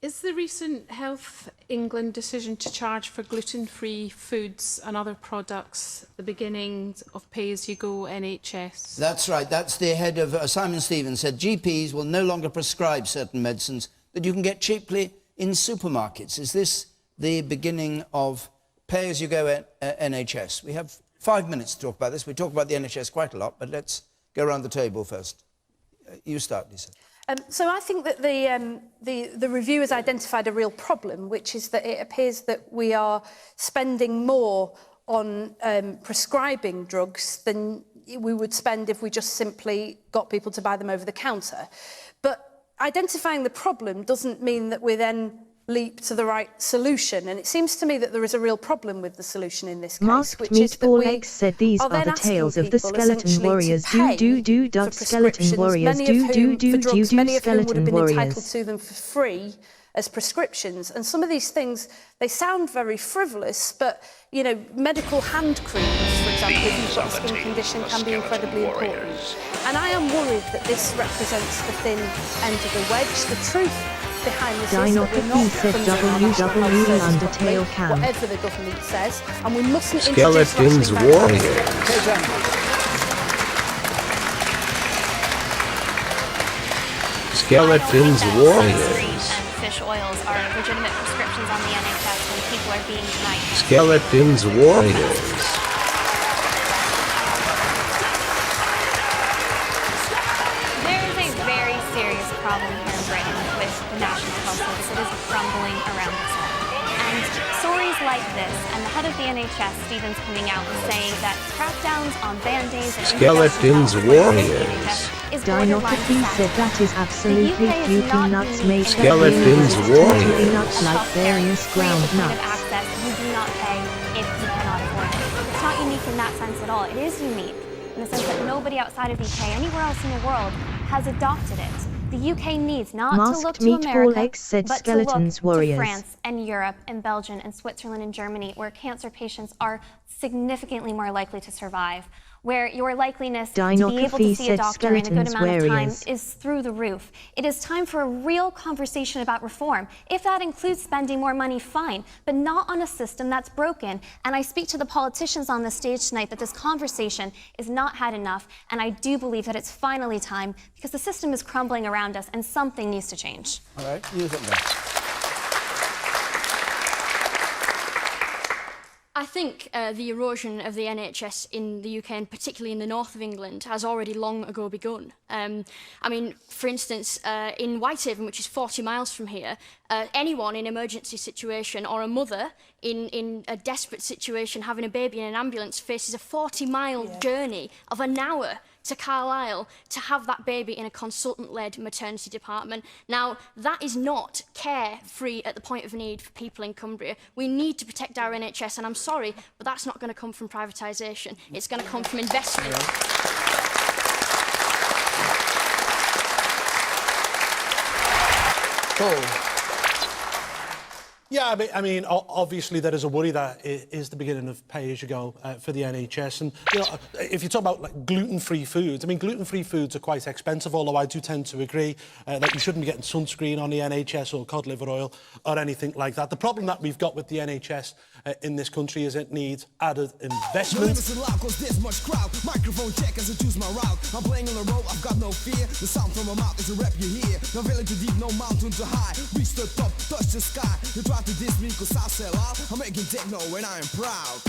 Is the recent Health England decision to charge for gluten-free foods and other products the beginning of pay-as-you-go NHS? That's right. That's the head of Simon Stevens said GPs will no longer prescribe certain medicines that you can get cheaply in supermarkets. Is this the beginning of pay-as-you-go NHS? We have 5 minutes to talk about this. We talk about the NHS quite a lot, but let's go around the table first. You start, Lisa. So I think that the review has identified a real problem, which is that it appears that we are spending more on prescribing drugs than we would spend if we just simply got people to buy them over the counter. But identifying the problem doesn't mean that we then leap to the right solution, and it seems to me that there is a real problem with the solution in this case, which is that we said these are the tales of the skeleton warriors. Skeleton warriors. Many of whom would have been entitled to them for free as prescriptions. And some of these things, they sound very frivolous, but you know, medical hand creams, for example, if you've got a skin condition, can be incredibly important. And I am worried that this represents the thin end of the wedge. The truth behind this is that we're not whatever the government says, and we mustn't Skeletons warriors. Skeletons warriors. Fish oils are legitimate prescriptions on the NHS when people are being denied. Skeletons warriors. like this, and the head of the NHS, Stephen's, coming out and saying that crackdowns on band-aids and Skeletons Warriors. Dinopathy said that is absolutely puking nuts made Skeletons totally Warriors. nuts like various ground nuts. access you do not pay if you cannot afford it. It's not unique in that sense at all. It is unique in the sense that nobody outside of the UK, anywhere else in the world, has adopted it. The UK needs not to look Masked to Meatball America, X said but Skeletons to look Warriors. to France and Europe and Belgium and Switzerland and Germany, where cancer patients are significantly more likely to survive, where your likeliness to be able to see a doctor in a good amount of time is through the roof. It is time for a real conversation about reform. If that includes spending more money, fine, but not on a system that's broken. And I speak to the politicians on the stage tonight that this conversation is not had enough, and I do believe that it's finally time, because the system is crumbling around us and something needs to change. All right, use it now. I think the erosion of the NHS in the UK, and particularly in the north of England, has already long ago begun. I mean, for instance, in Whitehaven, which is 40 miles from here, anyone in an emergency situation or a mother in a desperate situation having a baby in an ambulance faces a 40-mile journey of an hour to Carlisle to have that baby in a consultant-led maternity department. Now, that is not care-free at the point of need for people in Cumbria. We need to protect our NHS, and I'm sorry, but that's not going to come from privatisation. It's going to come from investment. Paul. Yeah, I mean, obviously there is a worry that it is the beginning of pay-as-you-go for the NHS. And, you know, if you talk about like gluten-free foods, I mean, gluten-free foods are quite expensive, although I do tend to agree that you shouldn't be getting sunscreen on the NHS or cod liver oil or anything like that. The problem that we've got with the NHS in this country is it needs added investment. Microphone check as I choose my route. I'm playing on the road, I've got no fear. The sound from my mouth is a rap you hear. No valley too deep, no mountain too high. Reach the top, touch the sky. You try to diss me cause I sell out. I'm making techno and I am proud.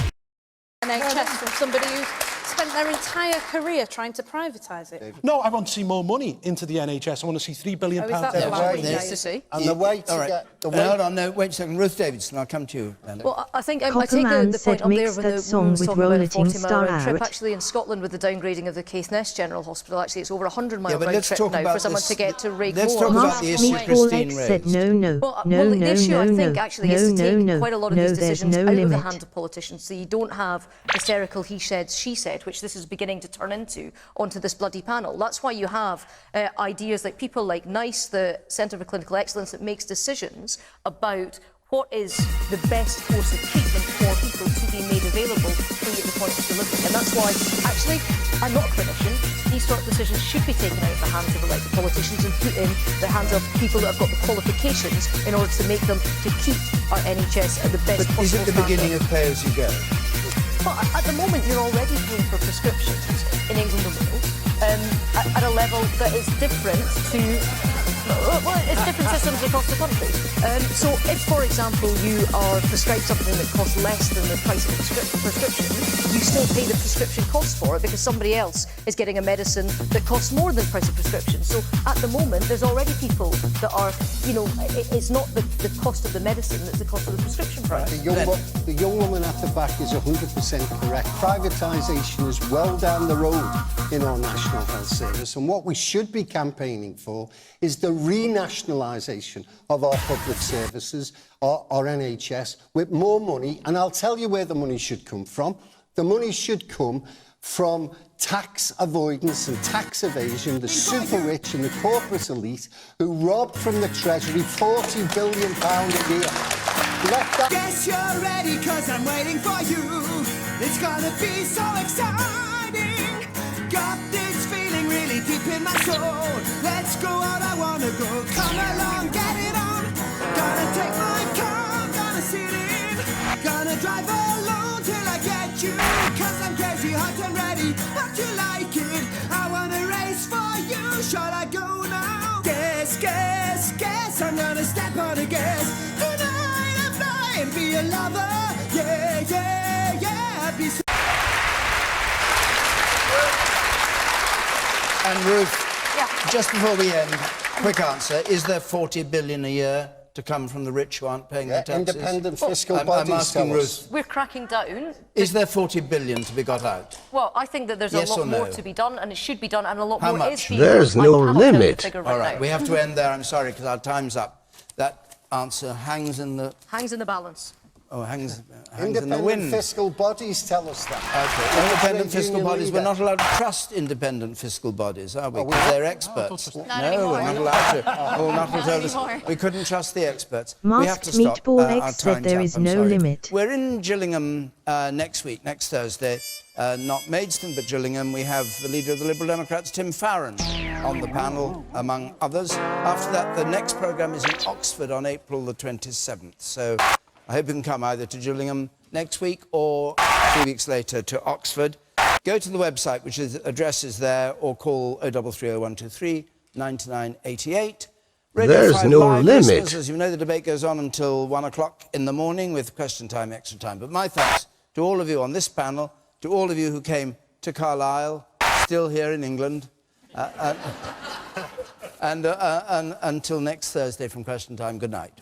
NHS from somebody who's spent their entire career trying to privatise it. No, I want to see more money into the NHS. I want to see £3 billion. Oh, is that the plan we need to see? And the way to get... Hold on, no, wait a second. Ruth Davidson, I'll come to you. Well, I think I take Copperman the said point up there mix when that the song woman's with talking about a Rolling 40-mile Star round trip. out. Actually, in Scotland, with the downgrading of the Caithness General Hospital, actually, it's over a 100-mile Yeah, but round let's trip talk now about for someone this. to get to Raigmore. Let's talk about the issue Christine Meatball X said raised. Well, the issue, I think, actually, is to take quite a lot of these decisions out of the hand of politicians, so you don't have hysterical he said, she said, which this is beginning to turn into, onto this bloody panel. That's why you have ideas like people like NICE, the Centre for Clinical Excellence, that makes decisions about what is the best course of treatment for people to be made available free at the point of delivery. And that's why, actually, I'm not a clinician. These sort of decisions should be taken out of the hands of elected politicians and put in the hands of people that have got the qualifications in order to make them to keep our NHS at the best possible But is it the standard. beginning of pay-as-you-go? Well, at the moment, you're already paying for prescriptions in England and Wales at a level that is different to... Well, it's different systems across the country. So if, for example, you are prescribed something that costs less than the price of the prescription, you still pay the prescription cost for it because somebody else is getting a medicine that costs more than the price of prescription. So at the moment, there's already people that are, you know, it's not the cost of the medicine, it's the cost of the prescription price. The young woman at the back is 100% correct. Privatisation is well down the road in our National Health Service, and what we should be campaigning for is the renationalisation of our public services, our NHS, with more money. And I'll tell you where the money should come from. The money should come from tax avoidance and tax evasion, the super rich and the corporate elite who robbed from the Treasury £40 billion a year. Guess you're ready, cause I'm waiting for you. It's gonna be so exciting. Got this feeling really deep in my soul. Let's go out, I wanna go. Come along, get it on. Gonna take my car, gonna sit in. Gonna drive alone till I get you. Cause I'm crazy, hot and ready. But you like it. I wanna race for you. Shall I go now? Guess, guess, guess. I'm gonna step on the gas. Tonight I'm flying, be a lover. Yeah, yeah, yeah. Be so And Ruth, just before we end, quick answer, is there 40 billion a year to come from the rich who aren't paying their taxes? Independent fiscal I'm bodies asking tell us. Ruth, We're cracking down. is there 40 billion to be got out? Well, I think that there's Yes a lot or no? more to be done, and it should be done, and a lot How more much? is being There's done. no I cannot tell you the limit. figure All right right, now. we have to end there. I'm sorry, because our time's up. That answer hangs in the... Hangs in the balance. Oh, hangs in the Independent wind. fiscal bodies tell us that. Okay. Independent Trade fiscal union bodies. We're leader. not allowed to trust independent fiscal bodies, are we? Oh, Because we're they're not? experts. Not no, anymore. we're not allowed to. Well, Nuttall Not told us anymore. we couldn't trust the experts. We have to Masked stop. Meatball Our X said time's there up, is I'm no sorry. limit. We're in Gillingham next week, next Thursday. Not Maidstone, but Gillingham. We have the leader of the Liberal Democrats, Tim Farron, on the panel, among others. After that, the next programme is in Oxford on April the 27th. So I hope you can come either to Gillingham next week or 3 weeks later to Oxford. Go to the website, which is address is there, or call 033123 9988. Radio There's 5 no Live limit. listeners, as you know, the debate goes on until 1 o'clock in the morning with question time, extra time. But my thanks to all of you on this panel, to all of you who came to Carlisle, still here in England, and until next Thursday from question time, good night.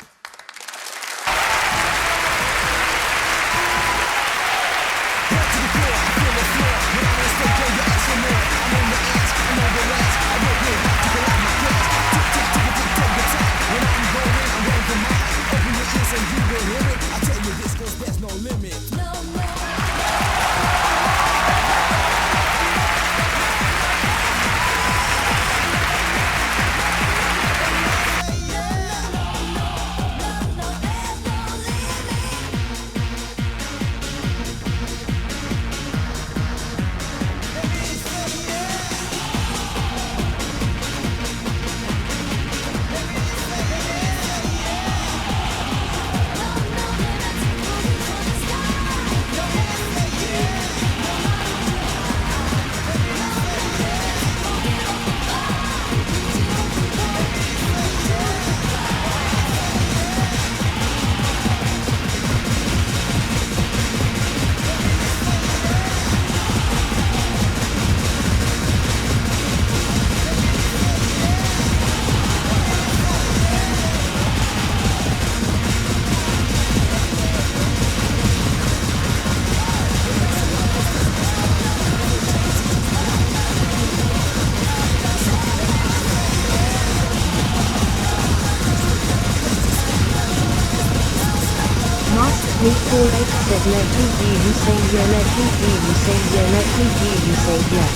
Meatball X said let me hear you say yeah, let me hear you say yeah, let me hear you say yeah.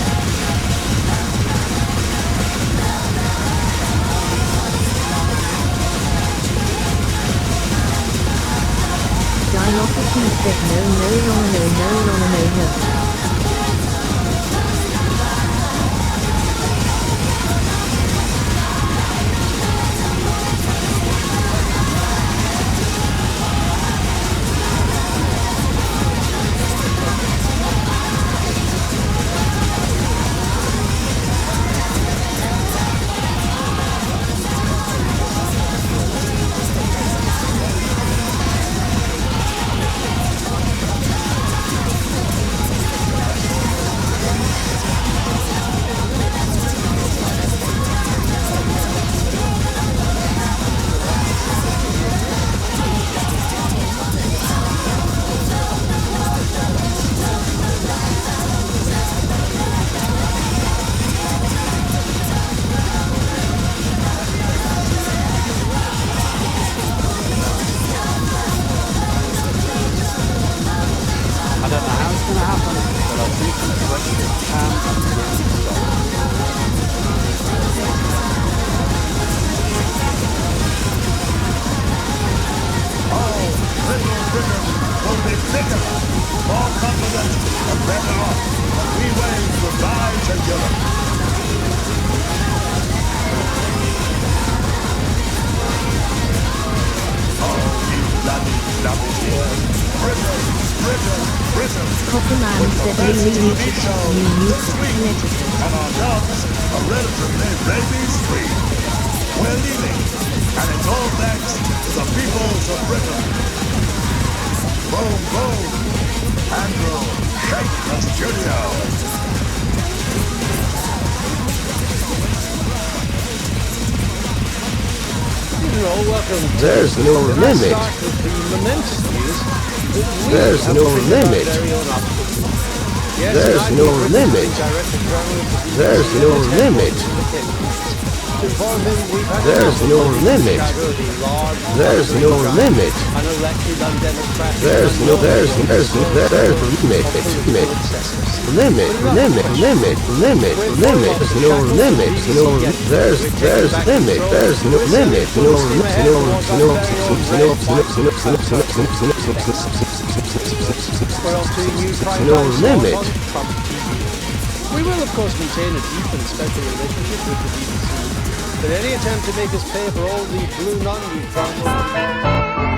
Dinopathy said no no no no no no no no. Copperman said really need to tell you use Connecticut. And our dogs are relatively rabies-free. We're leaving, and it's all thanks to the peoples of Britain. Boom, boom. Andrew, shake the studio. There's no limit. There's no limit. There's no limit. There's no limit. There's no limit. There's no limit. There's no limit. Limit. There's no limit. There's limit. There's no limit. No limit. We will, of course, maintain a deep and special relationship with the BBC, but any attempt to make us pay for all the blue non-refundable...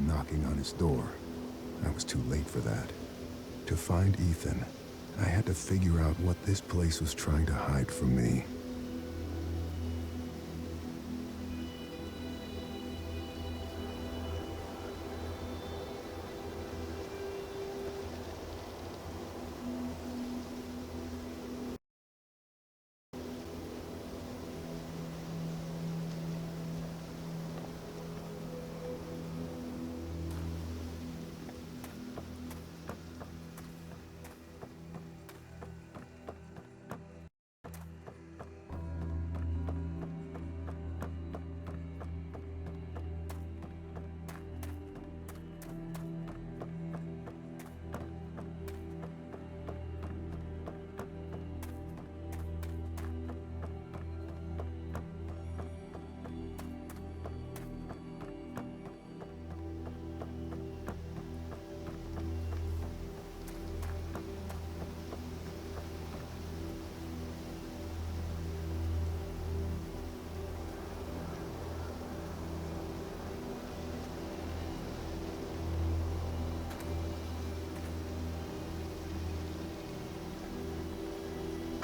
knocking on his door. I was too late for that. To find Ethan, I had to figure out what this place was trying to hide from me.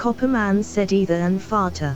Copperman said either and farter.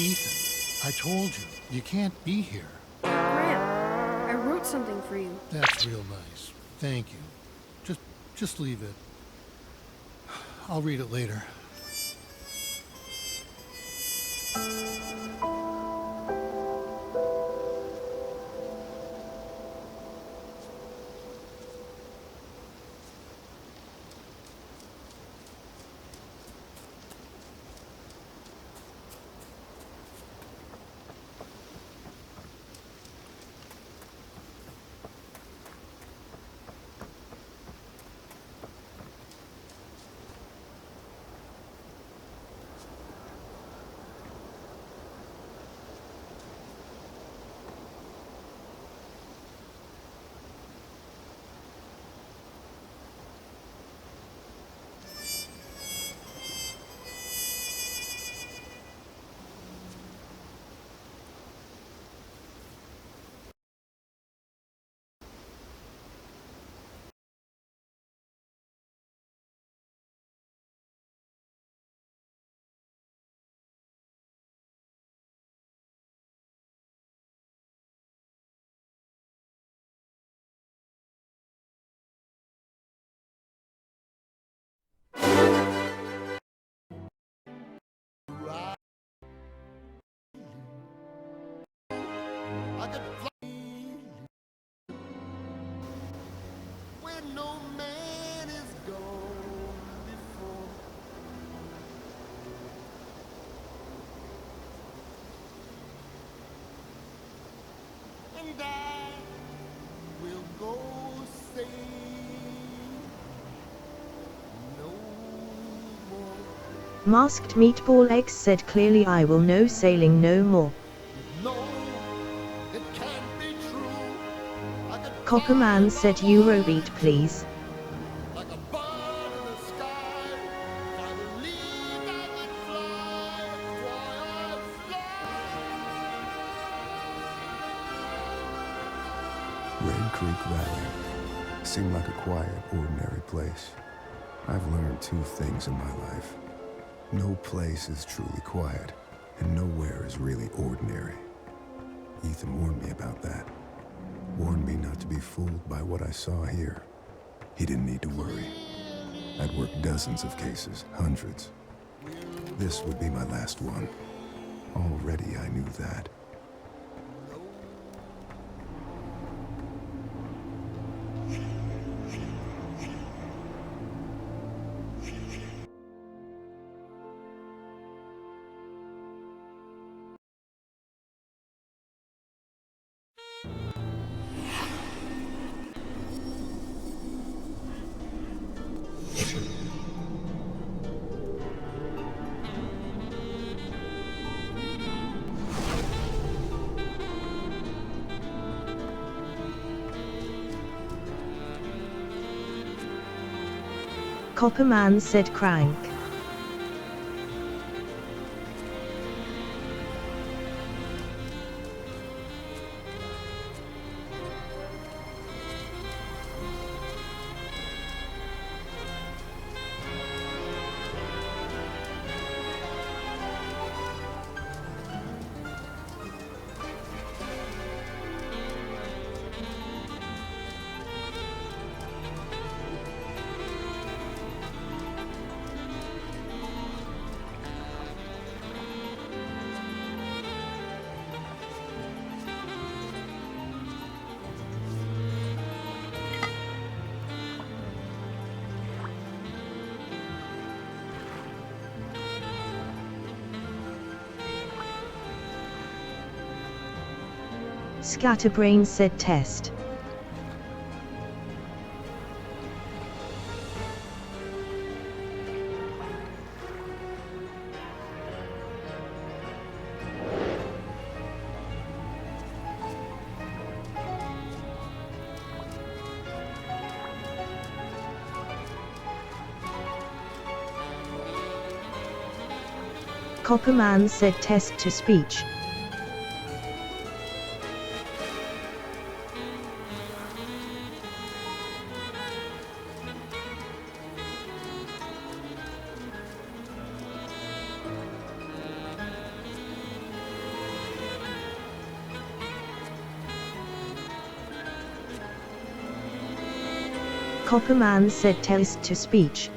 Ethan, I told you, you can't be here. Graham, I wrote something for you. That's real nice. Thank you. Just leave it. I'll read it later. will go sailing no more. Masked Meatball X said clearly I will no sailing no more. No, it can't be true. Copperman said Eurobeat please. Like a bird in the sky, if I believed I could fly, why I'd fly. Red Creek Valley seemed like a quiet, ordinary place. I've learned two things in my life. No place is truly quiet, and nowhere is really ordinary. Ethan warned me about that. Warned me not to be fooled by what I saw here. He didn't need to worry. I'd worked dozens of cases, hundreds. This would be my last one. Already I knew that. Copperman said crank. Scatterbrain said test. Copperman said test to speech. Copperman said test to speech.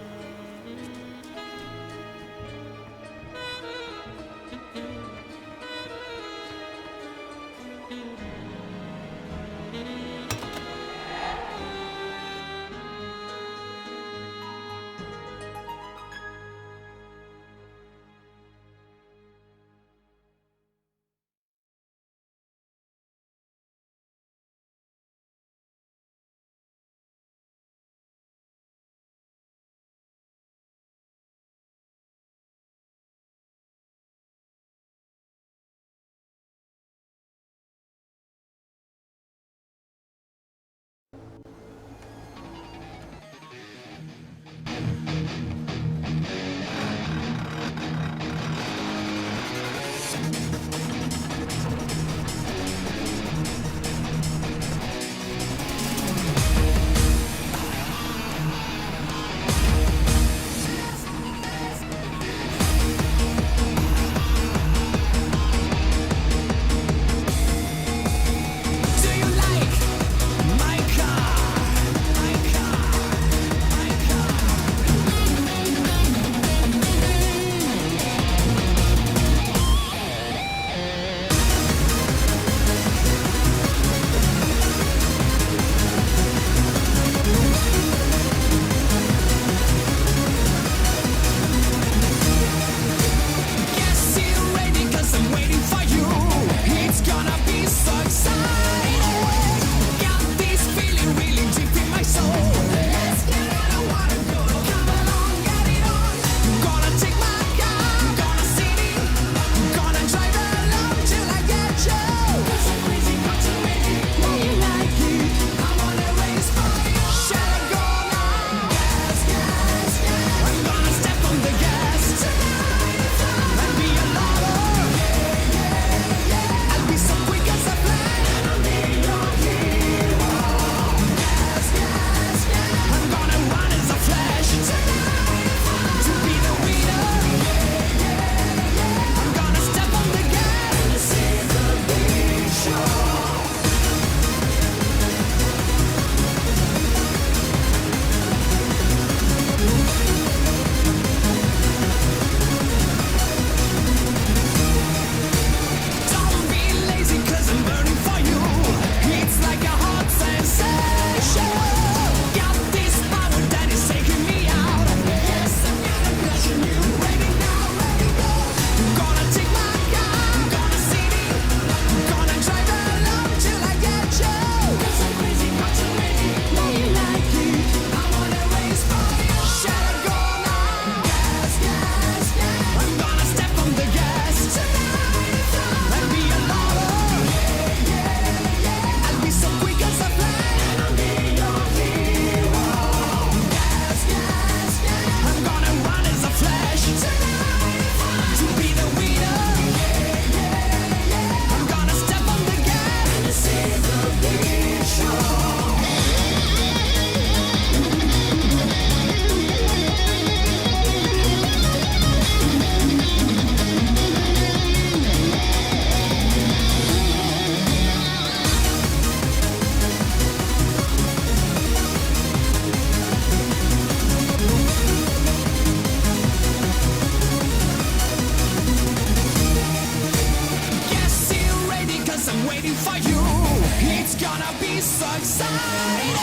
excited.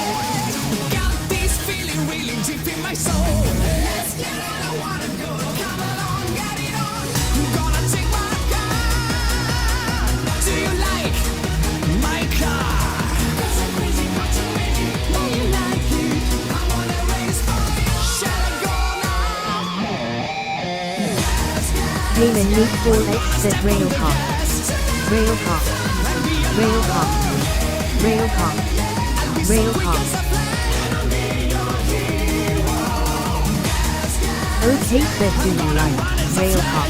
Got this feeling really deep in my soul. Let's get on, I wanna go. Come along, get it on. I'm gonna take my car. Do you like my car? Got some crazy, got some crazy. Do you like it? I wanna race for you. Shall I go now? Heyman Meat 4X said rail car. Rail car. Rail car. Rail car. Rail car. Okay said do you like rail car?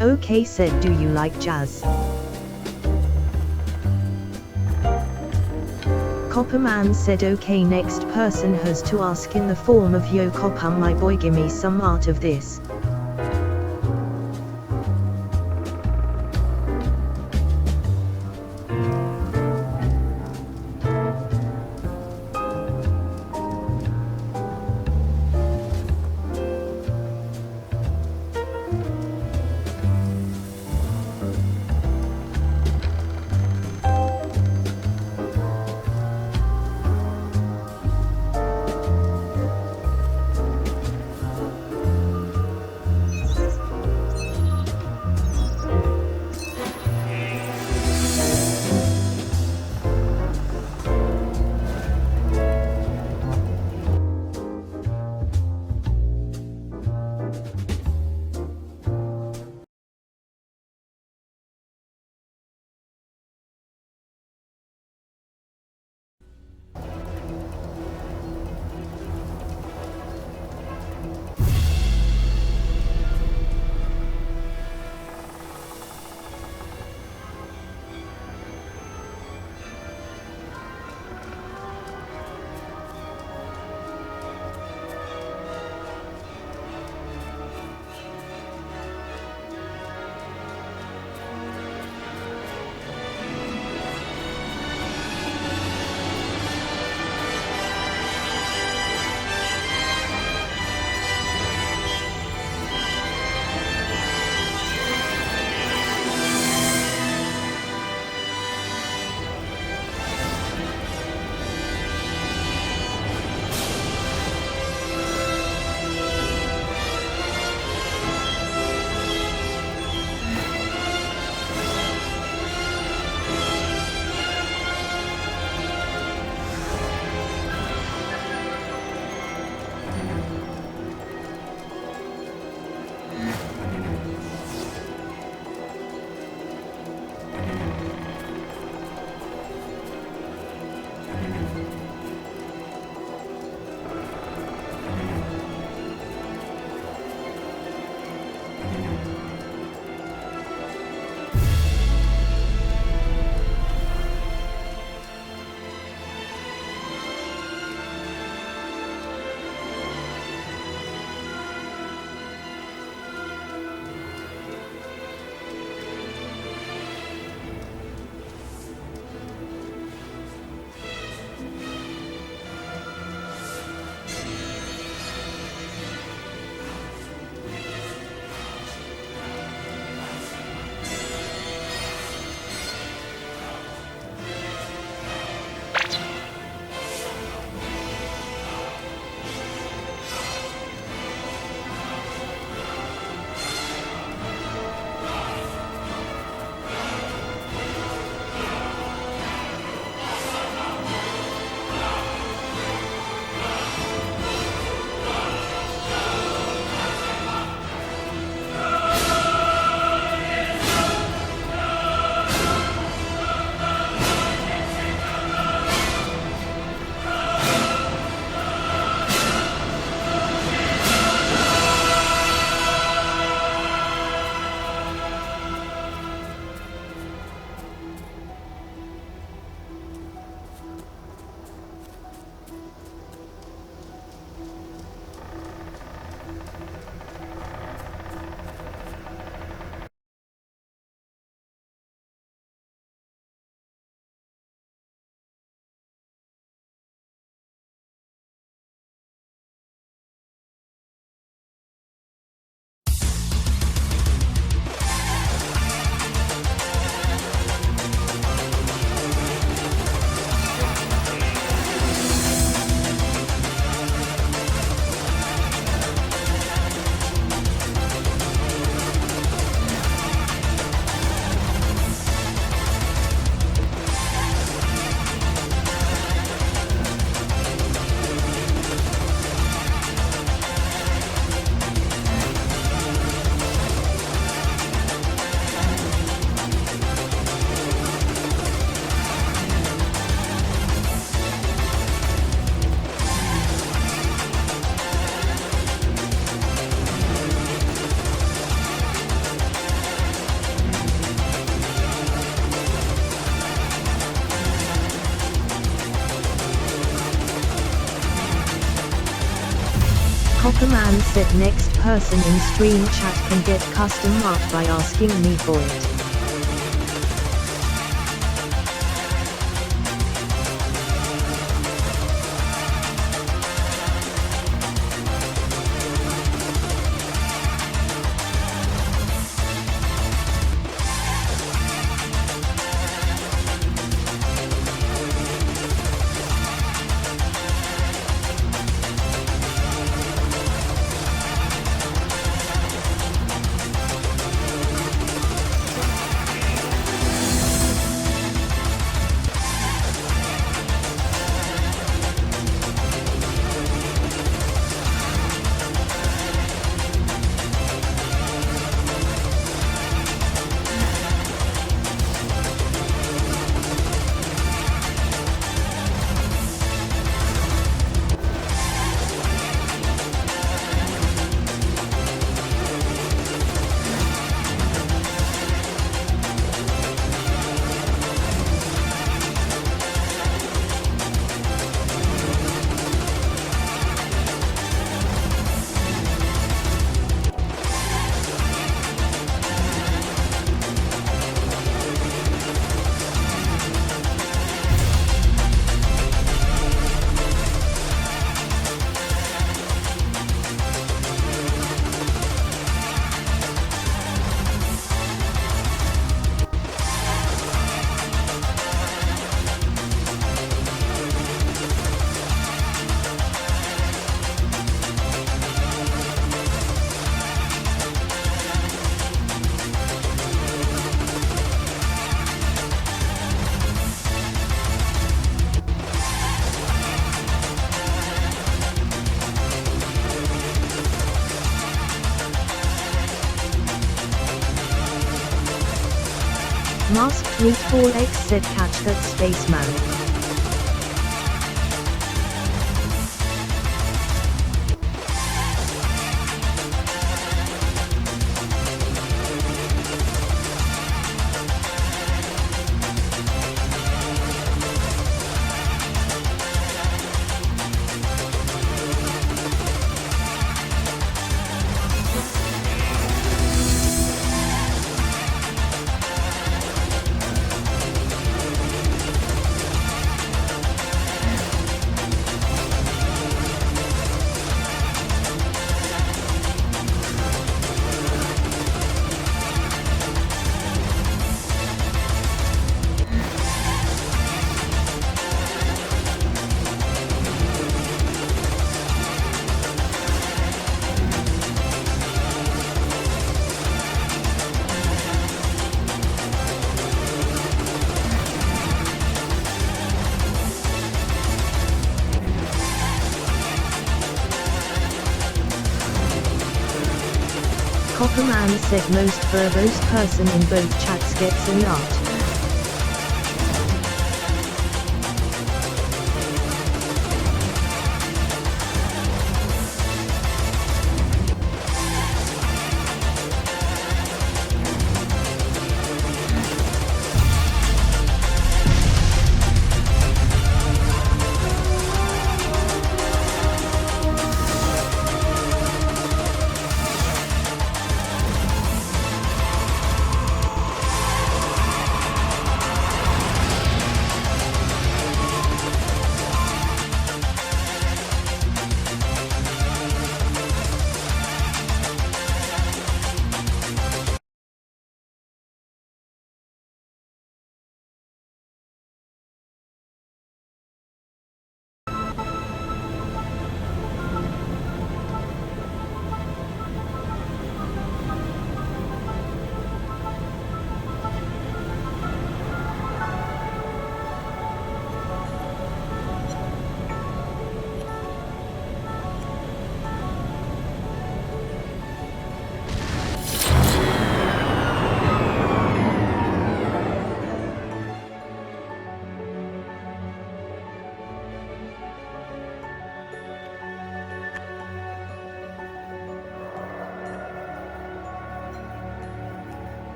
Okay said do you like jazz? Copperman said okay, next person has to ask in the form of yo Copper my boy, gimme some art of this. Copperman said next person in stream chat can get custom art by asking me for it. Masked Meatball X said catch that spaceman. Copperman said most verbose person in both chats gets a nut.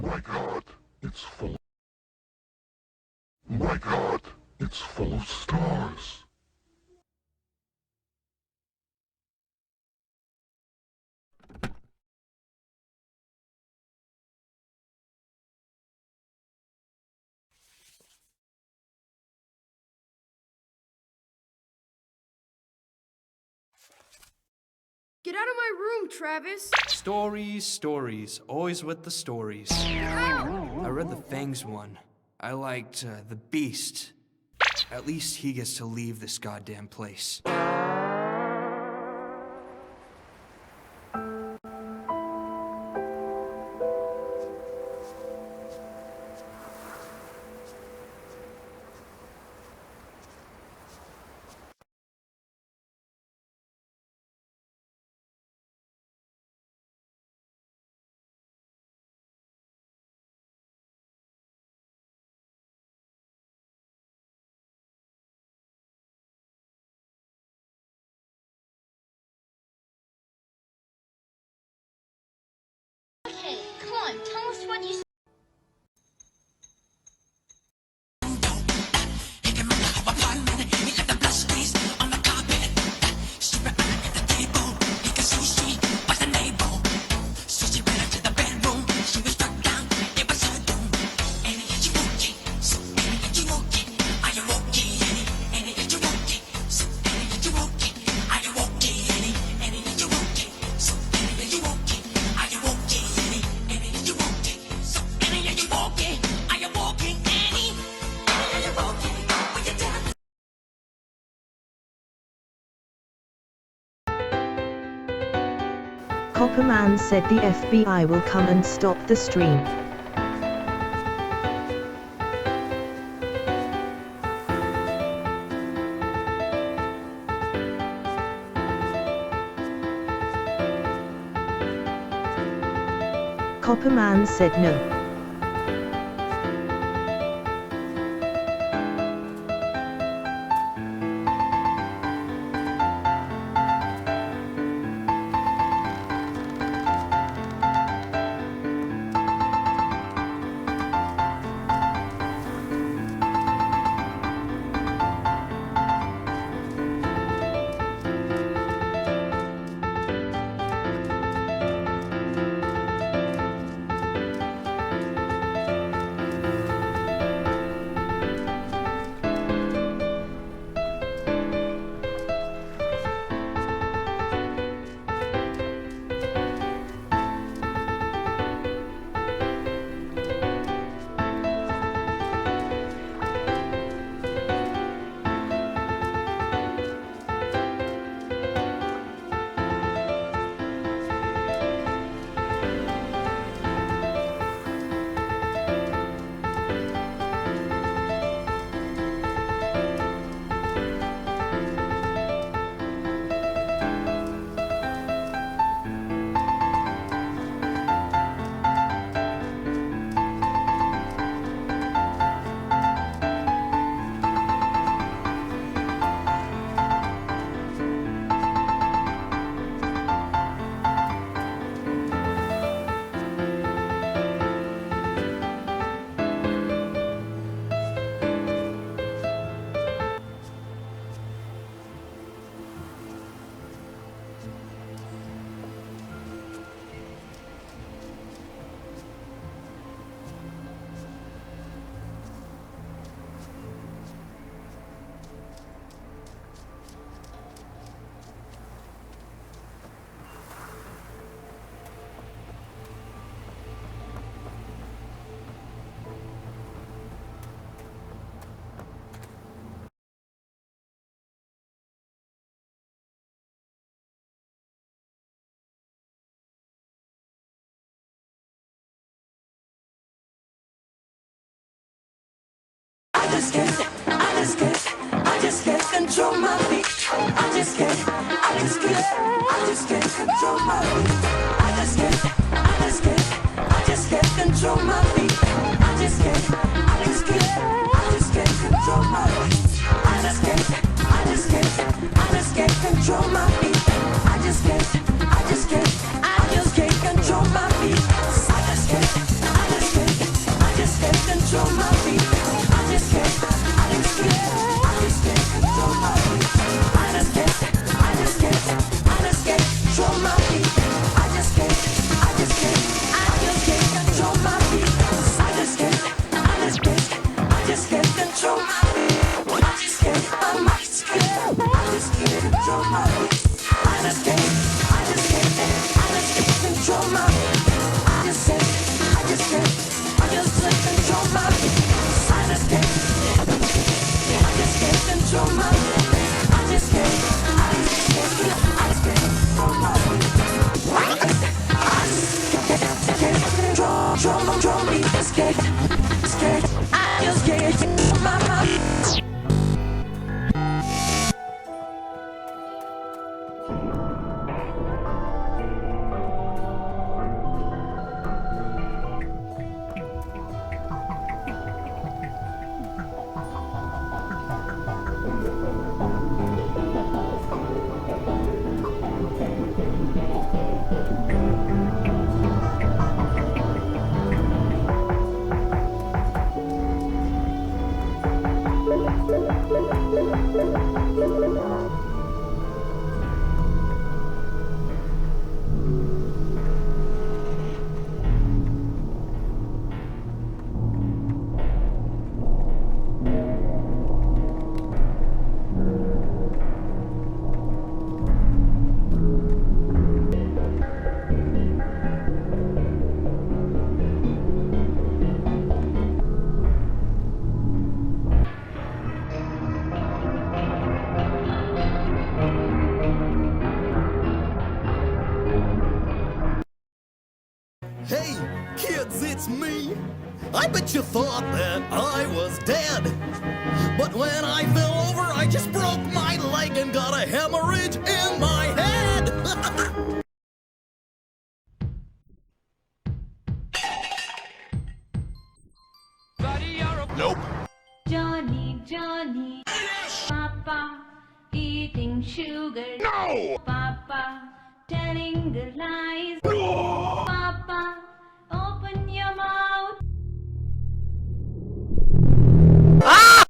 My God, it's full. My God, it's full of stars. Get out of my room, Travis! Stories, stories. Always with the stories. I read the Fangs one. I liked the Beast. At least he gets to leave this goddamn place. Okay, come on, tell us what you Copperman said the FBI will come and stop the stream. Copperman said no. I just can't control my feet. I just can't control my feet. I just can't control my feet. I just can't control my feet. I just can't control my feet. I just Hey, kids, it's me. I bet you thought that I was dead. But when I fell over, I just broke my leg and got a hemorrhage in my head. Nope. Johnny, Johnny, Papa, eating sugar. No! Papa, telling the lies. No! Papa, open your mouth. Ah!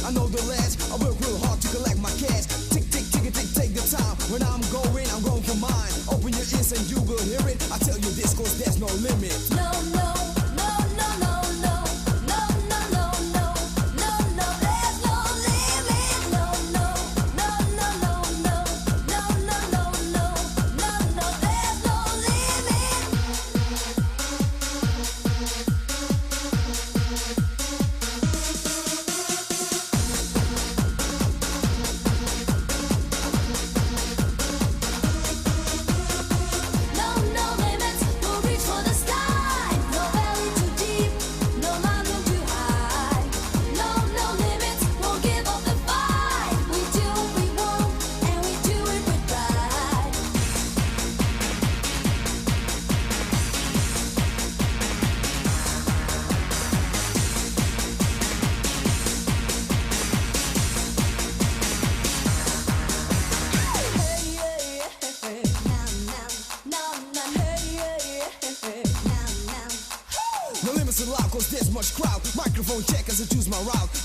I know the lads. I work real hard to collect my cash. Tick, tick, tick, tick, take the time. When I'm going for mine. Open your ears and you will hear it. I tell you this, cause there's no limit. No, no.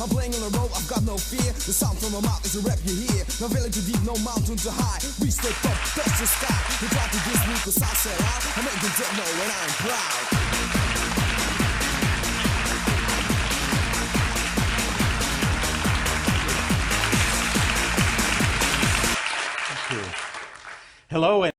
I'm playing on the road, I've got no fear. The sound from my mouth is a rap you hear. No valley too deep, no mountain too high. We step up, touch the sky. You try to diss me cause I sell out. I make them dead know when I'm proud. Thank you. Hello and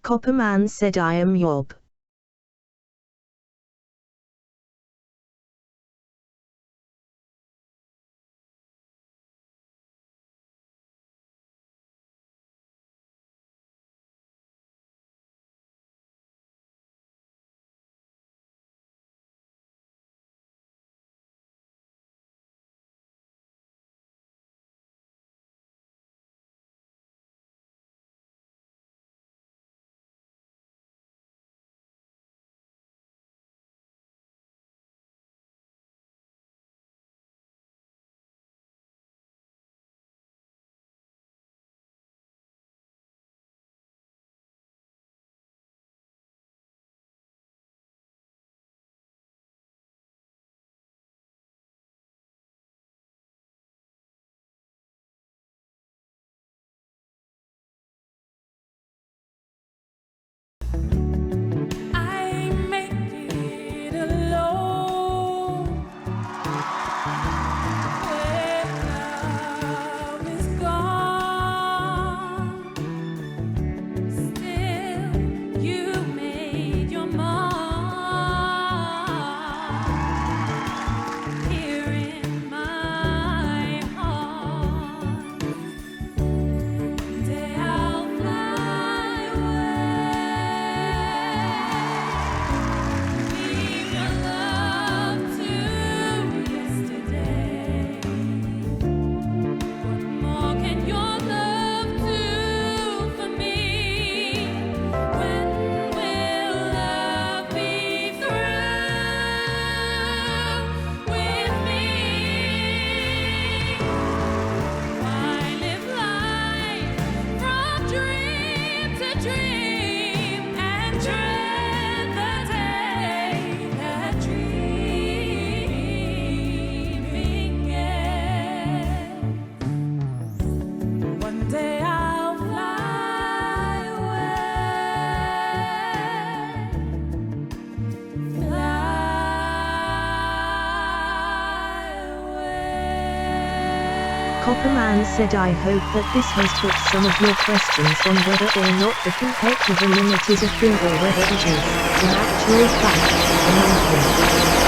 Copperman said I am Yob. Copperman said I hope that this has put some of your questions on whether or not the full height of a limit is a thing or whether it is, in actual fact, a non-thing.